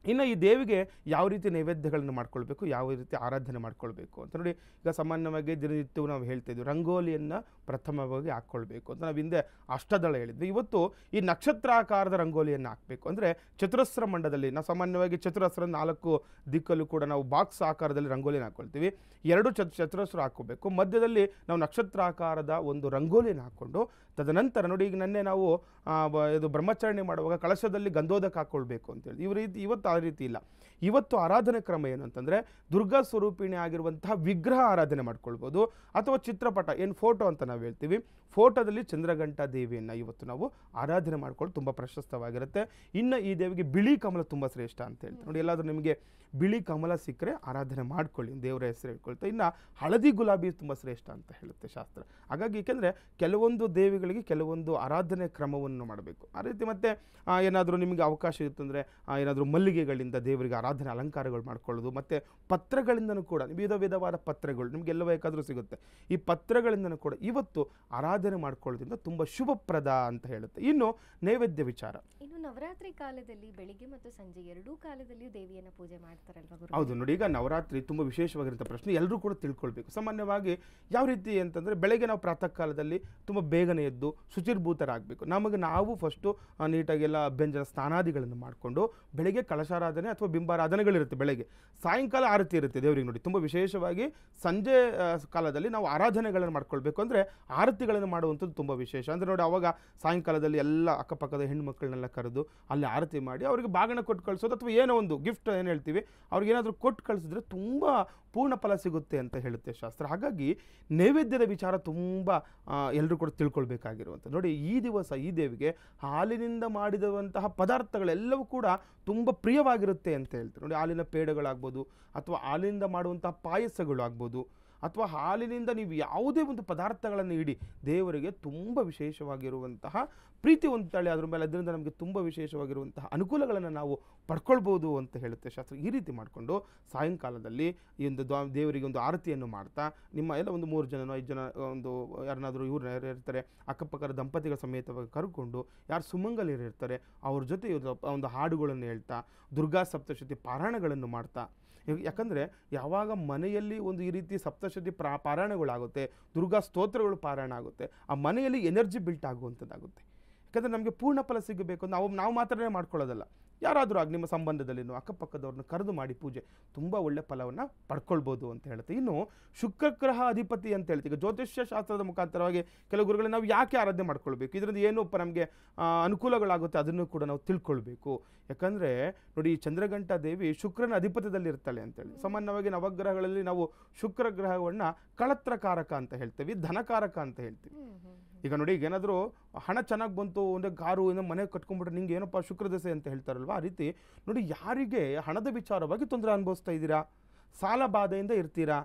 ಇನ್ನು ಈ ದೇವಿಗೆ ಯಾವ ರೀತಿ ನೈವೇದ್ಯಗಳನ್ನು ಮಾಡ್ಕೊಳ್ಬೇಕು, ಯಾವ ರೀತಿ ಆರಾಧನೆ ಮಾಡ್ಕೊಳ್ಬೇಕು ಅಂತ. ನೋಡಿ, ಈಗ ಸಾಮಾನ್ಯವಾಗಿ ದಿನನಿತ್ಯವೂ ನಾವು ಹೇಳ್ತಾಯಿದ್ವಿ ರಂಗೋಲಿಯನ್ನು ಪ್ರಥಮವಾಗಿ ಹಾಕ್ಕೊಳ್ಬೇಕು ಅಂತ. ನಾವು ಹಿಂದೆ ಅಷ್ಟದಳ ಹೇಳಿದ್ವಿ. ಇವತ್ತು ಈ ನಕ್ಷತ್ರಾಕಾರದ ರಂಗೋಲಿಯನ್ನು ಹಾಕಬೇಕು. ಅಂದರೆ ಚತುರಸ್ರ ಮಂಡದಲ್ಲಿ ನಾವು ಸಾಮಾನ್ಯವಾಗಿ ಚತುರಸ್ರ 4 ದಿಕ್ಕಲ್ಲೂ ಕೂಡ ನಾವು ಬಾಕ್ಸ್ ಆಕಾರದಲ್ಲಿ ರಂಗೋಲಿನ ಹಾಕ್ಕೊಳ್ತೀವಿ. 2 ಚತುರಸ್ರ ಹಾಕ್ಕೋಬೇಕು. ಮಧ್ಯದಲ್ಲಿ ನಾವು ನಕ್ಷತ್ರಾಕಾರದ ಒಂದು ರಂಗೋಲಿಯನ್ನು ಹಾಕ್ಕೊಂಡು, ತದನಂತರ ನೋಡಿ, ಈಗ ನನ್ನೆ ನಾವು ಇದು ಬ್ರಹ್ಮಚಾರಣೆ ಮಾಡುವಾಗ ಕಳಶದಲ್ಲಿ ಗಂಧೋದಕ ಹಾಕ್ಕೊಳ್ಬೇಕು ಅಂತೇಳಿ. ಇವತ್ತು ಆ ರೀತಿ ಇಲ್ಲ. ಇವತ್ತು ಆರಾಧನೆ ಕ್ರಮ ಏನು ಅಂತಂದರೆ, ದುರ್ಗಾ ಸ್ವರೂಪಿಣಿ ಆಗಿರುವಂತಹ ವಿಗ್ರಹ ಆರಾಧನೆ ಮಾಡ್ಕೊಳ್ಬೋದು, ಅಥವಾ ಚಿತ್ರಪಟ ಏನು ಫೋಟೋ ಅಂತ ನಾವು ಹೇಳ್ತೀವಿ, ಫೋಟೋದಲ್ಲಿ ಚಂದ್ರಘಂಟಾ ದೇವಿಯನ್ನು ಇವತ್ತು ನಾವು ಆರಾಧನೆ ಮಾಡ್ಕೊಳ್ಳೋದು ತುಂಬ ಪ್ರಶಸ್ತವಾಗಿರುತ್ತೆ. ಇನ್ನು ಈ ದೇವಿಗೆ ಬಿಳಿ ಕಮಲ ತುಂಬ ಶ್ರೇಷ್ಠ ಅಂತ ಹೇಳ್ತಾರೆ. ನೋಡಿ, ಎಲ್ಲಾದರೂ ನಿಮಗೆ ಬಿಳಿ ಕಮಲ ಸಿಕ್ಕರೆ ಆರಾಧನೆ ಮಾಡ್ಕೊಳ್ಳಿ, ದೇವರ ಹೆಸರು ಹೇಳ್ಕೊಳ್ತಾ. ಇನ್ನು ಹಳದಿ ಗುಲಾಬಿ ತುಂಬ ಶ್ರೇಷ್ಠ ಅಂತ ಹೇಳುತ್ತೆ ಶಾಸ್ತ್ರ. ಹಾಗಾಗಿ ಏಕೆಂದರೆ ಕೆಲವೊಂದು ದೇವಿಗಳಿಗೆ ಕೆಲವೊಂದು ಆರಾಧನೆ ಕ್ರಮವನ್ನು ಮಾಡಬೇಕು. ಆ ರೀತಿ ಮತ್ತೆ ಏನಾದರೂ ನಿಮಗೆ ಅವಕಾಶ ಇತ್ತಂದರೆ ಏನಾದರೂ ಮಲ್ಲಿಗೆಗಳಿಂದ ದೇವರಿಗೆ ಆರಾಧನೆ ಅಲಂಕಾರಗಳು ಮಾಡ್ಕೊಳ್ಳೋದು, ಮತ್ತು ಪತ್ರಗಳಿಂದನೂ ಕೂಡ ವಿಧವಾದ ಪತ್ರಗಳು ನಿಮಗೆ ಎಲ್ಲ ಬೇಕಾದರೂ ಸಿಗುತ್ತೆ. ಈ ಪತ್ರಗಳಿಂದನೂ ಕೂಡ ಇವತ್ತು ಆರಾಧನೆ ಮಾಡ್ಕೊಳ್ಳೋದ್ರಿಂದ ತುಂಬ ಶುಭಪ್ರದ ಅಂತ ಹೇಳುತ್ತೆ. ಇನ್ನು ನೈವೇದ್ಯ ವಿಚಾರ. ಇನ್ನು ನವರಾತ್ರಿ ಕಾಲದಲ್ಲಿ ಬೆಳಿಗ್ಗೆ ಮತ್ತು ಸಂಜೆ 2 ಕಾಲದಲ್ಲಿಯೂ ದೇವಿಯನ್ನು ಪೂಜೆ ಮಾಡ್ತಾರಲ್ವಾ ಗುರು? ಹೌದು. ನೋಡಿ, ಈಗ ನವರಾತ್ರಿ ತುಂಬ ವಿಶೇಷವಾಗಿರುವಂಥ ಪ್ರಶ್ನೆ ಎಲ್ಲರೂ ಕೂಡ ತಿಳ್ಕೊಳ್ಬೇಕು. ಸಾಮಾನ್ಯವಾಗಿ ಯಾವ ರೀತಿ ಅಂತಂದರೆ, ಬೆಳಗ್ಗೆ ನಾವು ಪ್ರಾತಃ ಕಾಲದಲ್ಲಿ ತುಂಬ ಬೇಗನೆ ಎದ್ದು ಶುಚಿರ್ಭೂತರಾಗಬೇಕು. ನಾವು ಫಸ್ಟು ನೀಟಾಗೆಲ್ಲ ಅಭ್ಯಂಜನ ಸ್ನಾನಾದಿಗಳನ್ನು ಮಾಡಿಕೊಂಡು ಬೆಳಗ್ಗೆ ಕಳಶಾರಾಧನೆ ಅಥವಾ ಬಿಂಬಾರಾಧನೆಗಳಿರುತ್ತೆ. ಬೆಳಗ್ಗೆ ಸಾಯಂಕಾಲ ಆರತಿ ಇರುತ್ತೆ ದೇವರಿಗೆ. ನೋಡಿ, ತುಂಬ ವಿಶೇಷವಾಗಿ ಸಂಜೆ ಕಾಲದಲ್ಲಿ ನಾವು ಆರಾಧನೆಗಳನ್ನು ಮಾಡ್ಕೊಳ್ಬೇಕು. ಅಂದರೆ ಆರತಿಗಳನ್ನು ಮಾಡುವಂಥದ್ದು ತುಂಬ ವಿಶೇಷ. ಅಂದರೆ ನೋಡಿ, ಅವಾಗ ಸಾಯಂಕಾಲದಲ್ಲಿ ಎಲ್ಲ ಅಕ್ಕಪಕ್ಕದ ಹೆಣ್ಣುಮಕ್ಕಳನ್ನೆಲ್ಲ ಕರೆದು ಅಲ್ಲಿ ಆರತಿ ಮಾಡಿ ಅವರಿಗೆ ಬಾಗಿನ ಕೊಟ್ಟು ಕಳಿಸೋದು, ಅಥವಾ ಏನೋ ಒಂದು ಗಿಫ್ಟ್ ಏನು ಹೇಳ್ತೀವಿ ಅವ್ರಿಗೇನಾದರೂ ಕೊಟ್ಟು ಕಳಿಸಿದ್ರೆ ತುಂಬ ಪೂರ್ಣ ಫಲ ಸಿಗುತ್ತೆ ಅಂತ ಹೇಳುತ್ತೆ ಶಾಸ್ತ್ರ. ಹಾಗಾಗಿ ನೈವೇದ್ಯದ ವಿಚಾರ ತುಂಬ ಎಲ್ಲರೂ ಕೂಡ ತಿಳ್ಕೊಳ್ಬೇಕಾಗಿರುವಂಥ. ನೋಡಿ, ಈ ದಿವಸ ಈ ದೇವಿಗೆ ಹಾಲಿನಿಂದ ಮಾಡಿದಂತಹ ಪದಾರ್ಥಗಳೆಲ್ಲವೂ ಕೂಡ ತುಂಬ ಪ್ರಿಯವಾಗಿರುತ್ತೆ ಅಂತ ಹೇಳ್ತಾರೆ. ನೋಡಿ, ಹಾಲಿನ ಪೇಡಗಳಾಗ್ಬೋದು, ಅಥವಾ ಹಾಲಿನಿಂದ ಮಾಡುವಂತಹ ಪಾಯಸಗಳು ಆಗ್ಬೋದು, ಅಥವಾ ಹಾಲಿನಿಂದ ನೀವು ಯಾವುದೇ ಒಂದು ಪದಾರ್ಥಗಳನ್ನು ಇಡಿ ದೇವರಿಗೆ ತುಂಬ ವಿಶೇಷವಾಗಿರುವಂತಹ ಪ್ರೀತಿ ಹೊಂದ್ತಾಳೆ ಅದ್ರ ಮೇಲೆ. ಅದರಿಂದ ನಮಗೆ ತುಂಬ ವಿಶೇಷವಾಗಿರುವಂತಹ ಅನುಕೂಲಗಳನ್ನು ನಾವು ಪಡ್ಕೊಳ್ಬೋದು ಅಂತ ಹೇಳುತ್ತೆ ಶಾಸ್ತ್ರ. ಈ ರೀತಿ ಮಾಡಿಕೊಂಡು ಸಾಯಂಕಾಲದಲ್ಲಿ ಈ ಒಂದು ದೇವರಿಗೆ ಒಂದು ಆರತಿಯನ್ನು ಮಾಡ್ತಾ, ನಿಮ್ಮ ಎಲ್ಲ ಒಂದು 3 ಜನನೋ 5 ಜನ ಒಂದು ಯಾರನ್ನಾದರೂ ಇವ್ರು ಇರ್ತಾರೆ ಅಕ್ಕಪಕ್ಕದ ದಂಪತಿಗಳ ಸಮೇತವಾಗಿ ಕರ್ಕೊಂಡು, ಯಾರು ಸುಮಂಗಲಿರ್ತಾರೆ ಅವ್ರ ಜೊತೆ ಒಂದು ಹಾಡುಗಳನ್ನು ಹೇಳ್ತಾ, ದುರ್ಗಾ ಸಪ್ತಶತಿ ಪಾರಾಯಣಗಳನ್ನು ಮಾಡ್ತಾ. ಯಾಕಂದರೆ ಯಾವಾಗ ಮನೆಯಲ್ಲಿ ಒಂದು ಈ ರೀತಿ ಸಪ್ತಶತಿ ಪಾರಾಯಣಗಳಾಗುತ್ತೆ, ದುರ್ಗಾ ಸ್ತೋತ್ರಗಳು ಪಾರಾಯಣ ಆಗುತ್ತೆ, ಆ ಮನೆಯಲ್ಲಿ ಎನರ್ಜಿ ಬಿಲ್ಟ್ ಆಗುವಂಥದ್ದಾಗುತ್ತೆ. ಯಾಕಂದರೆ ನಮಗೆ ಪೂರ್ಣ ಫಲ ಸಿಗಬೇಕು ನಾವು ಮಾತ್ರನೇ ಮಾಡ್ಕೊಳ್ಳೋದಲ್ಲ, ಯಾರಾದರೂ ಆಗ ನಿಮ್ಮ ಸಂಬಂಧದಲ್ಲಿ ಅಕ್ಕಪಕ್ಕದವ್ರನ್ನ ಕರೆದು ಮಾಡಿ ಪೂಜೆ ತುಂಬ ಒಳ್ಳೆ ಫಲವನ್ನು ಪಡ್ಕೊಳ್ಬೋದು ಅಂತ ಹೇಳುತ್ತೆ. ಇನ್ನು ಶುಕ್ರಗ್ರಹ ಅಧಿಪತಿ ಅಂತ ಹೇಳ್ತೀವಿ. ಈಗ ಜ್ಯೋತಿಷ್ಯ ಶಾಸ್ತ್ರದ ಮುಖಾಂತರವಾಗಿ ಕೆಲವು ಗುರುಗಳು ನಾವು ಯಾಕೆ ಆರಾಧನೆ ಮಾಡ್ಕೊಳ್ಬೇಕು, ಇದರಿಂದ ಏನು ನಮಗೆ ಅನುಕೂಲಗಳಾಗುತ್ತೆ ಅದನ್ನು ಕೂಡ ನಾವು ತಿಳ್ಕೊಳ್ಬೇಕು. ಯಾಕಂದರೆ ನೋಡಿ, ಈ ಚಂದ್ರಘಂಟಾ ದೇವಿ ಶುಕ್ರನ ಅಧಿಪತ್ಯದಲ್ಲಿ ಇರ್ತಾಳೆ ಅಂತೇಳಿ. ಸಾಮಾನ್ಯವಾಗಿ ನವಗ್ರಹಗಳಲ್ಲಿ ನಾವು ಶುಕ್ರ ಗ್ರಹವನ್ನು ಕಳತ್ರಕಾರಕ ಅಂತ ಹೇಳ್ತೀವಿ, ಧನಕಾರಕ ಅಂತ ಹೇಳ್ತೀವಿ. ಈಗ ನೋಡಿ, ಈಗ ಏನಾದರೂ ಹಣ ಚೆನ್ನಾಗಿ ಬಂತು ಅಂದರೆ ಕಾರು ಏನೋ ಮನೆ ಕಟ್ಕೊಂಡ್ಬಿಟ್ರೆ ನಿಂಗೆ ಏನಪ್ಪ ಶುಕ್ರದಶೆ ಅಂತ ಹೇಳ್ತಾರಲ್ವ, ಆ ರೀತಿ ನೋಡಿ, ಯಾರಿಗೆ ಹಣದ ವಿಚಾರವಾಗಿ ತೊಂದರೆ ಅನುಭವಿಸ್ತಾ ಇದ್ದೀರಾ, ಸಾಲ ಬಾಧೆಯಿಂದ ಇರ್ತೀರಾ,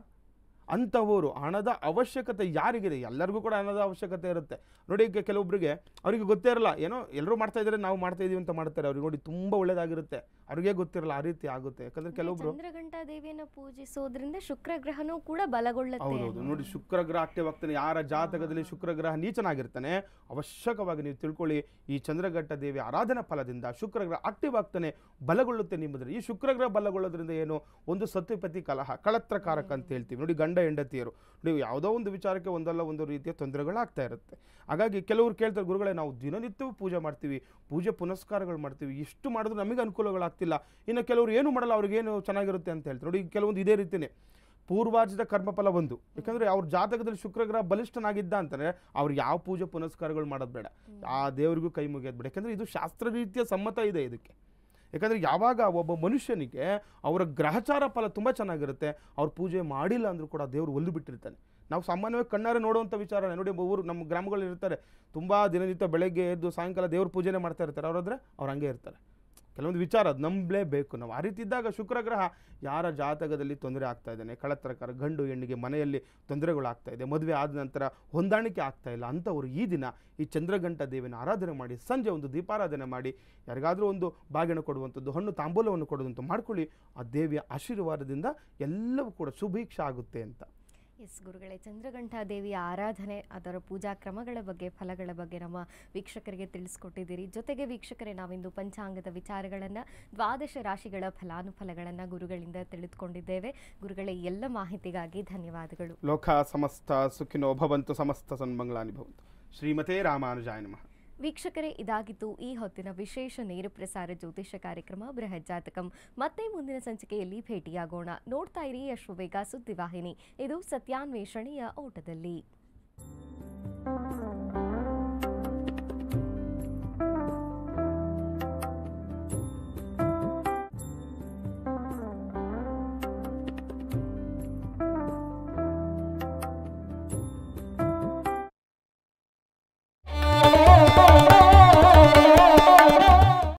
ಅಂಥವರು ಹಣದ ಅವಶ್ಯಕತೆ ಯಾರಿಗಿದೆ, ಎಲ್ಲರಿಗೂ ಕೂಡ ಹಣದ ಅವಶ್ಯಕತೆ ಇರುತ್ತೆ. ನೋಡಿ, ಈಗ ಕೆಲವೊಬ್ಬರಿಗೆ ಅವರಿಗೆ ಗೊತ್ತೇ ಇರಲ್ಲ, ಏನೋ ಎಲ್ಲರೂ ಮಾಡ್ತಾ ಇದ್ದಾರೆ ನಾವು ಮಾಡ್ತಾ ಇದೀವಿ ಅಂತ ಮಾಡ್ತಾರೆ, ಅವ್ರಿಗೆ ನೋಡಿ ತುಂಬ ಒಳ್ಳೇದಾಗಿರುತ್ತೆ, ಅವ್ರಿಗೆ ಗೊತ್ತಿರಲ್ಲ, ಆ ರೀತಿ ಆಗುತ್ತೆ. ಯಾಕಂದ್ರೆ ಕೆಲವೊಬ್ರು ಚಂದ್ರಘಂಟಾ ದೇವಿಯನ್ನು ಪೂಜಿಸೋದ್ರಿಂದ ಶುಕ್ರ ಗ್ರಹನೂ ಕೂಡ ಬಲಗೊಳ್ಳುತ್ತೆ. ಹೌದೌದು, ನೋಡಿ, ಶುಕ್ರ ಗ್ರಹ ಆಕ್ಟಿವ್ ಆಗ್ತಾನೆ. ಯಾರ ಜಾತಕದಲ್ಲಿ ಶುಕ್ರ ಗ್ರಹ ನೀಚನಾಗಿರ್ತಾನೆ, ಅವಶ್ಯಕವಾಗಿ ನೀವು ತಿಳ್ಕೊಳ್ಳಿ, ಈ ಚಂದ್ರಘಂಟಾ ದೇವಿ ಆರಾಧನಾ ಫಲದಿಂದ ಶುಕ್ರ ಗ್ರಹ ಆಕ್ಟಿವ್ ಆಗ್ತಾನೆ, ಬಲಗೊಳ್ಳುತ್ತೆ ನಿಮ್ಮದ್ರಲ್ಲಿ. ಈ ಶುಕ್ರ ಗ್ರಹ ಬಲಗೊಳ್ಳೋದ್ರಿಂದ ಏನು, ಒಂದು ಸತ್ಯಪತಿ ಕಲಹ, ಕಳತ್ರಕಾರಕ ಅಂತ ಹೇಳ್ತೀವಿ. ನೋಡಿ, ಗಂಡ ಹೆಂಡತಿಯರು ನೀವು ಯಾವುದೋ ಒಂದು ವಿಚಾರಕ್ಕೆ ಒಂದಲ್ಲ ಒಂದು ರೀತಿಯ ತೊಂದರೆಗಳಾಗ್ತಾ ಇರುತ್ತೆ. ಹಾಗಾಗಿ ಕೆಲವರು ಕೇಳ್ತಾರೆ, ಗುರುಗಳೇ ನಾವು ದಿನನಿತ್ಯವೂ ಪೂಜೆ ಮಾಡ್ತೀವಿ, ಪೂಜೆ ಪುನಸ್ಕಾರಗಳು ಮಾಡ್ತೀವಿ, ಎಷ್ಟು ಮಾಡಿದ್ರು ನಮಗೆ ಅನುಕೂಲಗಳಾಗ್ತಿಲ್ಲ, ಇನ್ನು ಕೆಲವರು ಏನು ಮಾಡಲ್ಲ, ಅವ್ರಿಗೇನು ಚೆನ್ನಾಗಿರುತ್ತೆ ಅಂತ ಹೇಳ್ತಾರೆ. ನೋಡಿ, ಕೆಲವೊಂದು ಇದೇ ರೀತಿಯೇ ಪೂರ್ವಾರ್ಜಿತ ಕರ್ಮಫಲ ಒಂದು. ಯಾಕಂದರೆ ಅವ್ರ ಜಾತಕದಲ್ಲಿ ಶುಕ್ರಗ್ರಹ ಬಲಿಷ್ಠನಾಗಿದ್ದ ಅಂತಾರೆ, ಅವ್ರು ಯಾವ ಪೂಜೆ ಪುನಸ್ಕಾರಗಳು ಮಾಡೋದು ಬೇಡ, ಆ ದೇವರಿಗೂ ಕೈ ಮುಗಿಯೋದು ಬೇಡ. ಯಾಕಂದರೆ ಇದು ಶಾಸ್ತ್ರ ರೀತಿಯ ಸಮ್ಮತ ಇದೆ ಇದಕ್ಕೆ. ಯಾಕಂದರೆ ಯಾವಾಗ ಒಬ್ಬ ಮನುಷ್ಯನಿಗೆ ಅವರ ಗ್ರಹಚಾರ ಫಲ ತುಂಬ ಚೆನ್ನಾಗಿರುತ್ತೆ, ಅವ್ರು ಪೂಜೆ ಮಾಡಿಲ್ಲ ಅಂದರೂ ಕೂಡ ದೇವರು ಒಲ್ಲು ಬಿಟ್ಟಿರ್ತಾನೆ. ನಾವು ಸಾಮಾನ್ಯವಾಗಿ ಕಣ್ಣಾರೆ ನೋಡುವಂಥ ವಿಚಾರ ನೋಡಿ, ನಮ್ಮ ಗ್ರಾಮಗಳಲ್ಲಿ ಇರ್ತಾರೆ, ತುಂಬ ದಿನನಿತ್ಯ ಬೆಳಗ್ಗೆ ಎದ್ದು ಸಾಯಂಕಾಲ ದೇವ್ರ ಪೂಜೆನೇ ಮಾಡ್ತಾ ಇರ್ತಾರೆ, ಅವರಾದ್ರೆ ಅವ್ರು ಹಂಗೆ ಇರ್ತಾರೆ. ಕೆಲವೊಂದು ವಿಚಾರ ಅದು ನಂಬಲೇಬೇಕು ನಾವು. ಆ ರೀತಿ ಇದ್ದಾಗ ಶುಕ್ರ ಗ್ರಹ ಯಾರ ಜಾತಕದಲ್ಲಿ ತೊಂದರೆ ಆಗ್ತಾ ಇದ್ದಾನೆ, ಕಳತ್ರಕಾರ, ಗಂಡು ಹೆಣ್ಣಿಗೆ ಮನೆಯಲ್ಲಿ ತೊಂದರೆಗಳಾಗ್ತಾ ಇದೆ, ಮದುವೆ ಆದ ನಂತರ ಹೊಂದಾಣಿಕೆ ಆಗ್ತಾ ಇಲ್ಲ ಅಂಥವ್ರು ಈ ದಿನ ಈ ಚಂದ್ರಘಂಟಾ ದೇವಿನ ಆರಾಧನೆ ಮಾಡಿ, ಸಂಜೆ ಒಂದು ದೀಪಾರಾಧನೆ ಮಾಡಿ, ಯಾರಿಗಾದರೂ ಒಂದು ಬಾಗಿನ ಕೊಡುವಂಥದ್ದು, ಹಣ್ಣು ತಾಂಬೂಲವನ್ನು ಕೊಡುವಂಥ ಮಾಡ್ಕೊಳ್ಳಿ. ಆ ದೇವಿಯ ಆಶೀರ್ವಾದದಿಂದ ಎಲ್ಲವೂ ಕೂಡ ಸುಭೀಕ್ಷ ಆಗುತ್ತೆ ಅಂತ. ಎಸ್ ಗುರುಗಳೇ, ಚಂದ್ರಘಂಟಾ ದೇವಿಯ ಆರಾಧನೆ, ಅದರ ಪೂಜಾ ಕ್ರಮಗಳ ಬಗ್ಗೆ, ಫಲಗಳ ಬಗ್ಗೆ ನಮ್ಮ ವೀಕ್ಷಕರಿಗೆ ತಿಳಿಸ್ಕೊಟ್ಟಿದ್ದೀರಿ. ಜೊತೆಗೆ ವೀಕ್ಷಕರೇ, ನಾವಿಂದು ಪಂಚಾಂಗದ ವಿಚಾರಗಳನ್ನು, ದ್ವಾದಶ ರಾಶಿಗಳ ಫಲಾನುಫಲಗಳನ್ನು ಗುರುಗಳಿಂದ ತಿಳಿದುಕೊಂಡಿದ್ದೇವೆ. ಗುರುಗಳೇ, ಎಲ್ಲ ಮಾಹಿತಿಗಾಗಿ ಧನ್ಯವಾದಗಳು. ಲೋಕ ಸಮಸ್ತ ಸುಖಿನೋ ಭವಂತು, ಸಮಸ್ತ ಸನ್ಮಂಗಳಾನಿ ಭವಂತು. ಶ್ರೀಮತೆ ರಾಮಾನುಜಾಯ ನಮಃ. ವೀಕ್ಷಕರೇ, ಇದಾಗಿತ್ತು ಈ ಹೊತ್ತಿನ ವಿಶೇಷ ನೇರ ಪ್ರಸಾರ ಜ್ಯೋತಿಷ ಕಾರ್ಯಕ್ರಮ ಬೃಹತ್ ಜಾತಕಂ. ಮತ್ತೆ ಮುಂದಿನ ಸಂಚಿಕೆಯಲ್ಲಿ ಭೇಟಿಯಾಗೋಣ. ನೋಡ್ತಾ ಇರಿ ಅಶ್ವವೇಗ ಸುದ್ದಿವಾಹಿನಿ. ಇದು ಸತ್ಯಾನ್ವೇಷಣೆಯ ಓಟದಲ್ಲಿ.